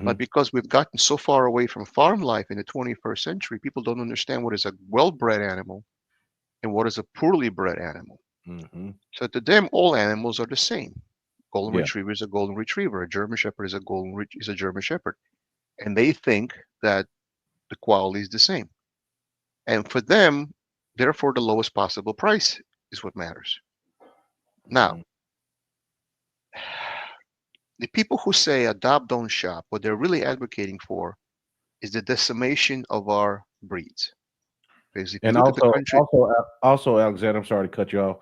but mhm. because we've gotten so far away from farm life in the 21st century, people don't understand what is a well-bred animal and what is a poorly bred animal. Mhm. So to them, all animals are the same. Golden Yeah. retriever is a golden retriever. A German shepherd is a German shepherd, and they think that the quality is the same. And for them, therefore, the lowest possible price is what matters. Now, Mhm. the people who say adopt, don't shop, what they're really advocating for is the decimation of our breeds. Because if you And look at the country, also, Alexander, I'm sorry to cut you off.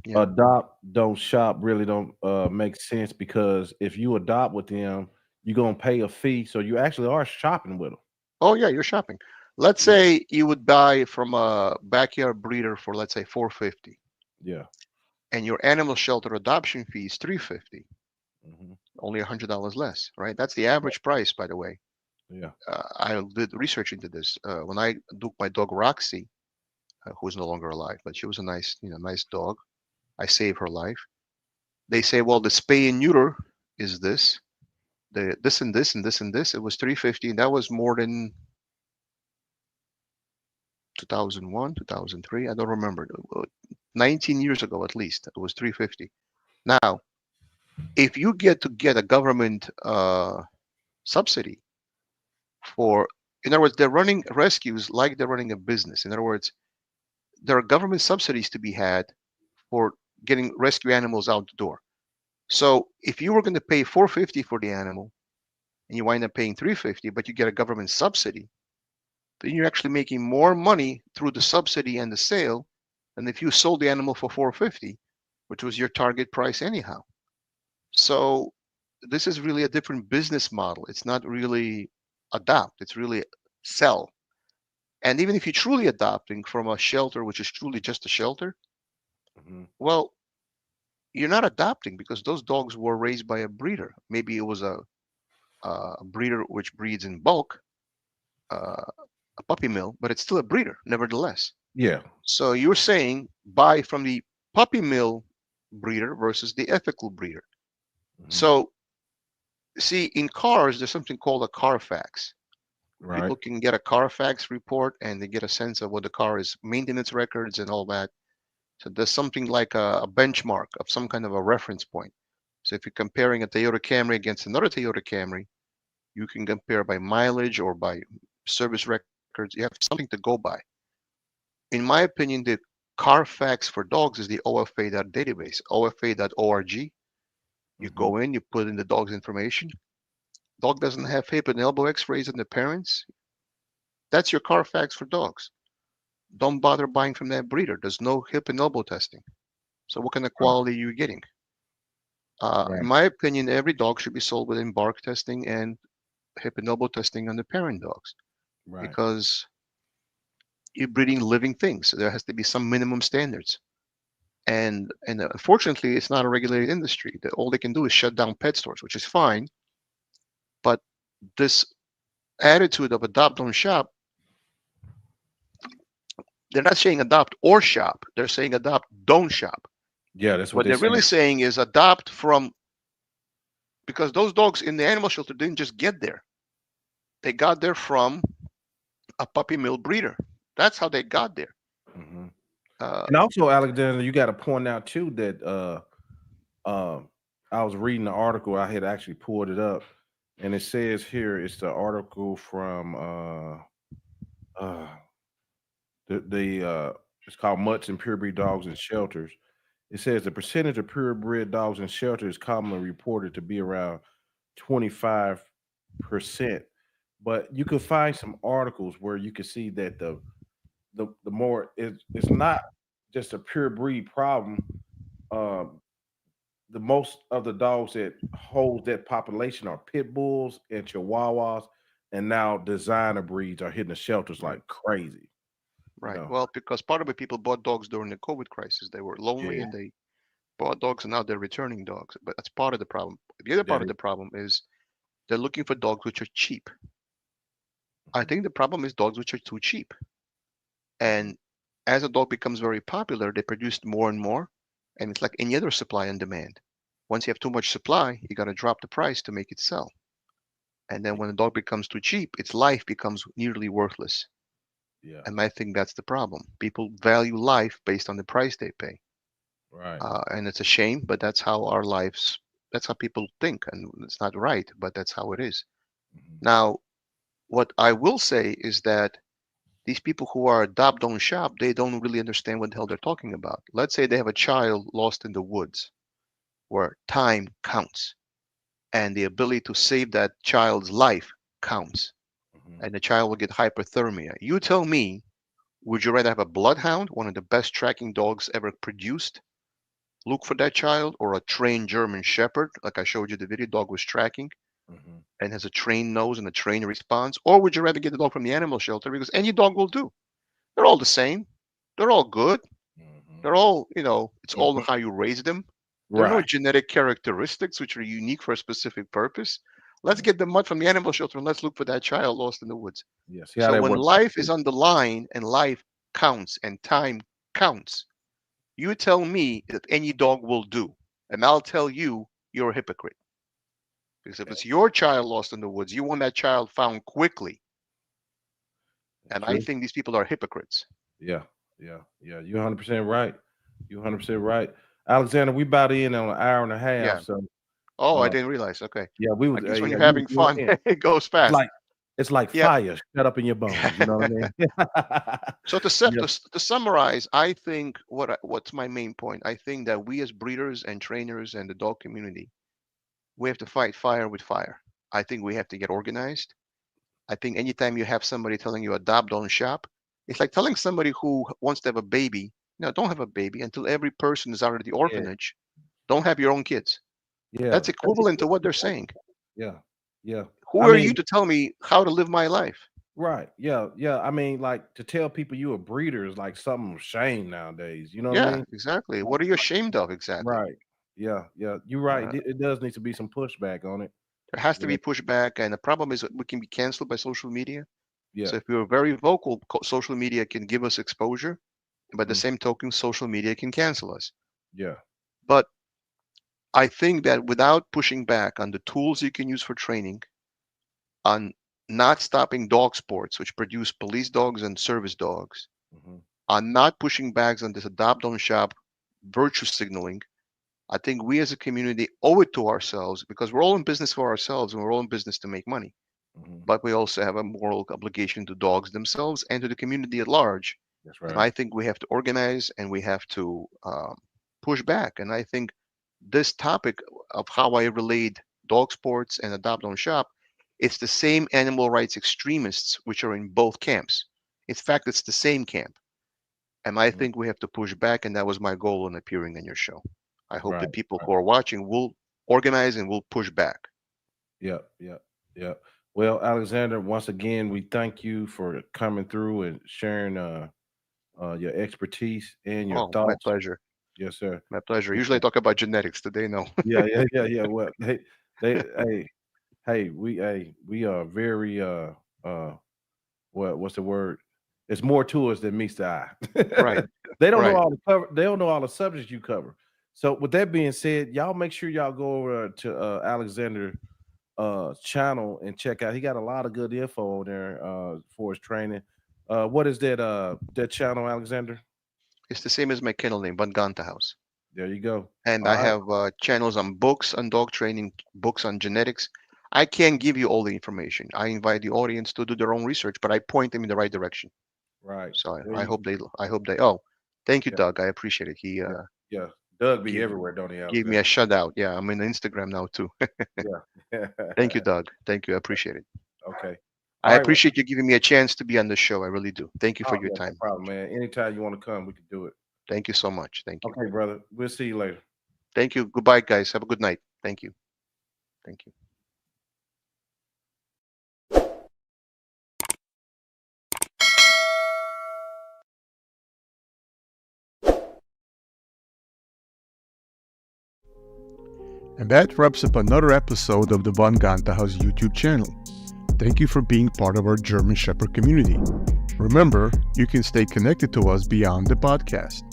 yeah, Adopt, don't shop really don't make sense because if you adopt with them, you're gonna pay a fee, so you actually are shopping with them. oh yeah, you're shopping. Let's Yeah, say you would buy from a backyard breeder for let's say 450, yeah. and your animal shelter adoption fee is 350. Hmm. only $100 less, right? That's the average price, by the way. Yeah. I did research into this. When I took my dog Roxy, who's no longer alive, but she was a nice, nice dog. I saved her life. They say, well, the spay and neuter is this, the this and this and this and this. It was 350, and that was more than 2001, 2003. I don't remember. 19 years ago, at least, it was 350. Now, if you get a government subsidy for, in other words, they're running rescues like they're running a business. In other words, there are government subsidies to be had for getting rescue animals out the door. So if you were going to pay 450 for the animal and you wind up paying 350, but you get a government subsidy, then you're actually making more money through the subsidy and the sale than if you sold the animal for 450, which was your target price anyhow. So this is really a different business model. It's not really adopt, it's really sell. And even if you're truly adopting from a shelter, which is truly just a shelter, Hmm. well, you're not adopting because those dogs were raised by a breeder. Maybe it was a breeder which breeds in bulk, uh, a puppy mill, but it's still a breeder, nevertheless. Yeah. So you're saying buy from the puppy mill breeder versus the ethical breeder. Hmm. So see, in cars, there's something called a Carfax. Right. People can get a Carfax report and they get a sense of what the car is, maintenance records and all that. So there's something like a benchmark of some kind of a reference point. So if you're comparing a Toyota Camry against another Toyota Camry, you can compare by mileage or by service records. You have something to go by. In my opinion, the Carfax for dogs is the OFA database, ofa.org. You Hmm. go in, you put in the dog's information. Dog doesn't have hip and elbow x-rays in the parents. That's your Carfax for dogs. Don't bother buying from that breeder. There's no hip and elbow testing. So what kind of Right. quality are you getting? In Right. my opinion, every dog should be sold with embark testing and hip and elbow testing on the parent dogs Right. because you're breeding living things. So there has to be some minimum standards. And unfortunately, it's not a regulated industry. All they can do is shut down pet stores, which is fine. But this attitude of adopt, don't shop, they're not saying adopt or shop. They're saying adopt, don't shop. Yeah, that's what What they're they're really saying. saying is adopt from, because those dogs in the animal shelter didn't just get there. They got there from a puppy mill breeder. That's how they got there. Hmm. Uh, And also, Alexander, you got to point out too that I was reading the article. I had actually pulled it up, and it says here it's the article from uh the it's called Mutts and Purebred Dogs in Shelters. It says the percentage of purebred dogs in shelters is commonly reported to be around 25%. But you could find some articles where you can see that the more it's not just a pure breed problem. Um, the most of the dogs that hold that population are pit bulls and chihuahuas, and now designer breeds are hitting the shelters right, like crazy. You right. know, Well, because part of it, people bought dogs during the COVID crisis. They were lonely yeah, and they bought dogs, and now they're returning dogs. But that's part of the problem. The other part that of is. the problem is they're looking for dogs which are cheap. I Mhm, think the problem is dogs which are too cheap. mhm. And as a dog becomes very popular, they produce more and more. And it's like any other supply and demand. Once you have too much supply, you got to drop the price to make it sell. And then Yeah, when a dog becomes too cheap, its life becomes nearly worthless. yeah, And I think that's the problem. People value life based on the price they pay. right. And it's a shame, but that's how our lives, that's how people think. And it's not right, but that's how it is. Mhm. Now, what I will say is that these people who are adopt don't shop, they don't really understand what the hell they're talking about. Let's say they have a child lost in the woods where time counts and the ability to save that child's life counts, Mhm. and the child will get hypothermia. You tell me, would you rather have a bloodhound, one of the best tracking dogs ever produced, look for that child, or a trained German shepherd, like I showed you the video dog was tracking Mhm. and has a trained nose and a trained response? Or would you rather get the dog from the animal shelter because any dog will do? They're all the same. They're all good. Mhm. They're all, it's all Mhm. how you raise them. There are no Right. genetic characteristics which are unique for a specific purpose. Let's get the mud from the animal shelter and let's look for that child lost in the woods. Yeah. See how So that when works. life is on the line and life counts and time counts, you tell me that any dog will do, and I'll tell you you're a hypocrite. Because if it's your child lost in the woods, you want that child found quickly. And I True. think these people are hypocrites. Yeah. Yeah. Yeah. You're 100% right. You're 100% right. Alexander, we about in on an hour and a half. Yeah. So Oh, I uh, didn't realize. Okay. yeah, we was I guess when yeah, you're you was having going fun, in. it goes It's fast. like it's like Yeah. fire shut up in your bones. You know what I mean? So Yeah. to summarize, I think what's my main point? I think that we as breeders and trainers and the dog community, we have to fight fire with fire. I think we have to get organized. I think anytime you have somebody telling you adopt, don't shop, it's like telling somebody who wants to have a baby, no, don't have a baby until every person is out of the Yeah. orphanage. Don't have your own kids. Yeah. That's equivalent to what they're saying. Yeah. Yeah. Who I are you mean, to tell me how to live my life? right. Yeah. Yeah. I mean, like to tell people you a breeder is like something of shame nowadays. You know what I Yeah, mean? exactly. What are you ashamed of exactly? Right. Yeah. Yeah. You're right. Uh, It does need to be some pushback on it. there has to Yeah. be pushback, and the problem is that we can be canceled by social media. Yeah. So if we're very vocal, social media can give us exposure, but the Mhm. same token, social media can cancel us. Yeah. But I think that without pushing back on the tools you can use for training, on not stopping dog sports, which produce police dogs and service dogs, Mhm. on not pushing back on this adopt, don't shop virtue signaling, I think we as a community owe it to ourselves because we're all in business for ourselves and we're all in business to make money. Mhm. But we also have a moral obligation to dogs themselves and to the community at large. That's And right. I think we have to organize and we have to push back. And I think this topic of how I relate dog sports and adopt, don't shop, it's the same animal rights extremists which are in both camps. In fact, it's the same camp. And I Mhm. think we have to push back. And that was my goal in appearing on your show. I hope Right. that people Right. who are watching will organize and will push back. Yeah. Yeah. Yeah. Well, Alexander, once again, we thank you for coming through and sharing your expertise and your Oh, my thoughts. pleasure. Yes, sir. My pleasure. Yeah. Usually I talk about genetics. Today, no. Yeah. Yeah. Yeah. Yeah. Well, hey, we are very what's the word? It's more to us than meets the eye. Right. They don't know Right. all the cover. They don't know all the subjects you cover. So with that being said, y'all make sure y'all go over to Alexander channel and check out. He got a lot of good info on there for his training. What is that channel, Alexander? It's the same as my kennel name, Van Ganta House. There you go. And All I right. have channels on books on dog training, books on genetics. I can't give you all the information. I invite the audience to do their own research, but I point them in the right direction. Right. So There I you hope they. I hope they. Oh, thank you, Yeah. Doug. I appreciate it. He Yeah. Yeah. Doug be give everywhere, don't he, gave me Alexander? a shout out. Yeah, I'm in Instagram now too. Yeah. Thank you, Doug. Thank you. I appreciate it. Okay. I All right. appreciate you giving me a chance to be on the show. I really do. Thank you for Oh, your yeah, no time. problem, man. Anytime you want to come, we can do it. Thank you so much. Thank you. Okay, brother. We'll see you later. Thank you. Goodbye, guys. Have a good night. Thank you. Thank you. And that wraps up another episode of the Von Ganta House YouTube channel. Thank you for being part of our German Shepherd community. Remember, you can stay connected to us beyond the podcast.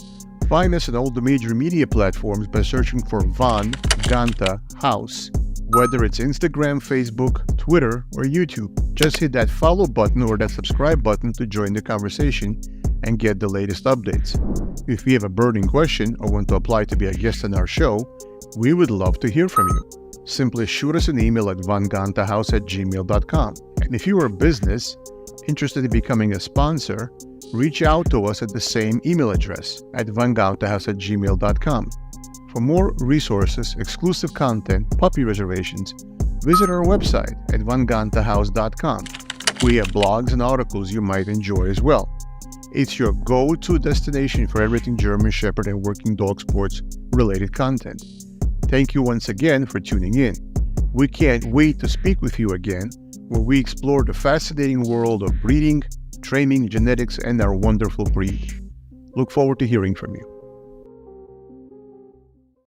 Find us on all the major media platforms by searching for Von Ganta House, whether it's Instagram, Facebook, Twitter, or YouTube. Just hit that follow button or that subscribe button to join the conversation and get the latest updates. If you have a burning question or want to apply to be a guest on our show, we would love to hear from you. Simply shoot us an email at vongantahouse@gmail.com. And if you are a business interested in becoming a sponsor, reach out to us at the same email address at vongantahouse@gmail.com. For more resources, exclusive content, puppy reservations, visit our website at vongantahouse.com. We have blogs and articles you might enjoy as well. It's your go-to destination for everything German Shepherd and working dog sports related content. Thank you once again for tuning in. We can't wait to speak with you again, where we explore the fascinating world of breeding, training, genetics, and our wonderful breed. Look forward to hearing from you.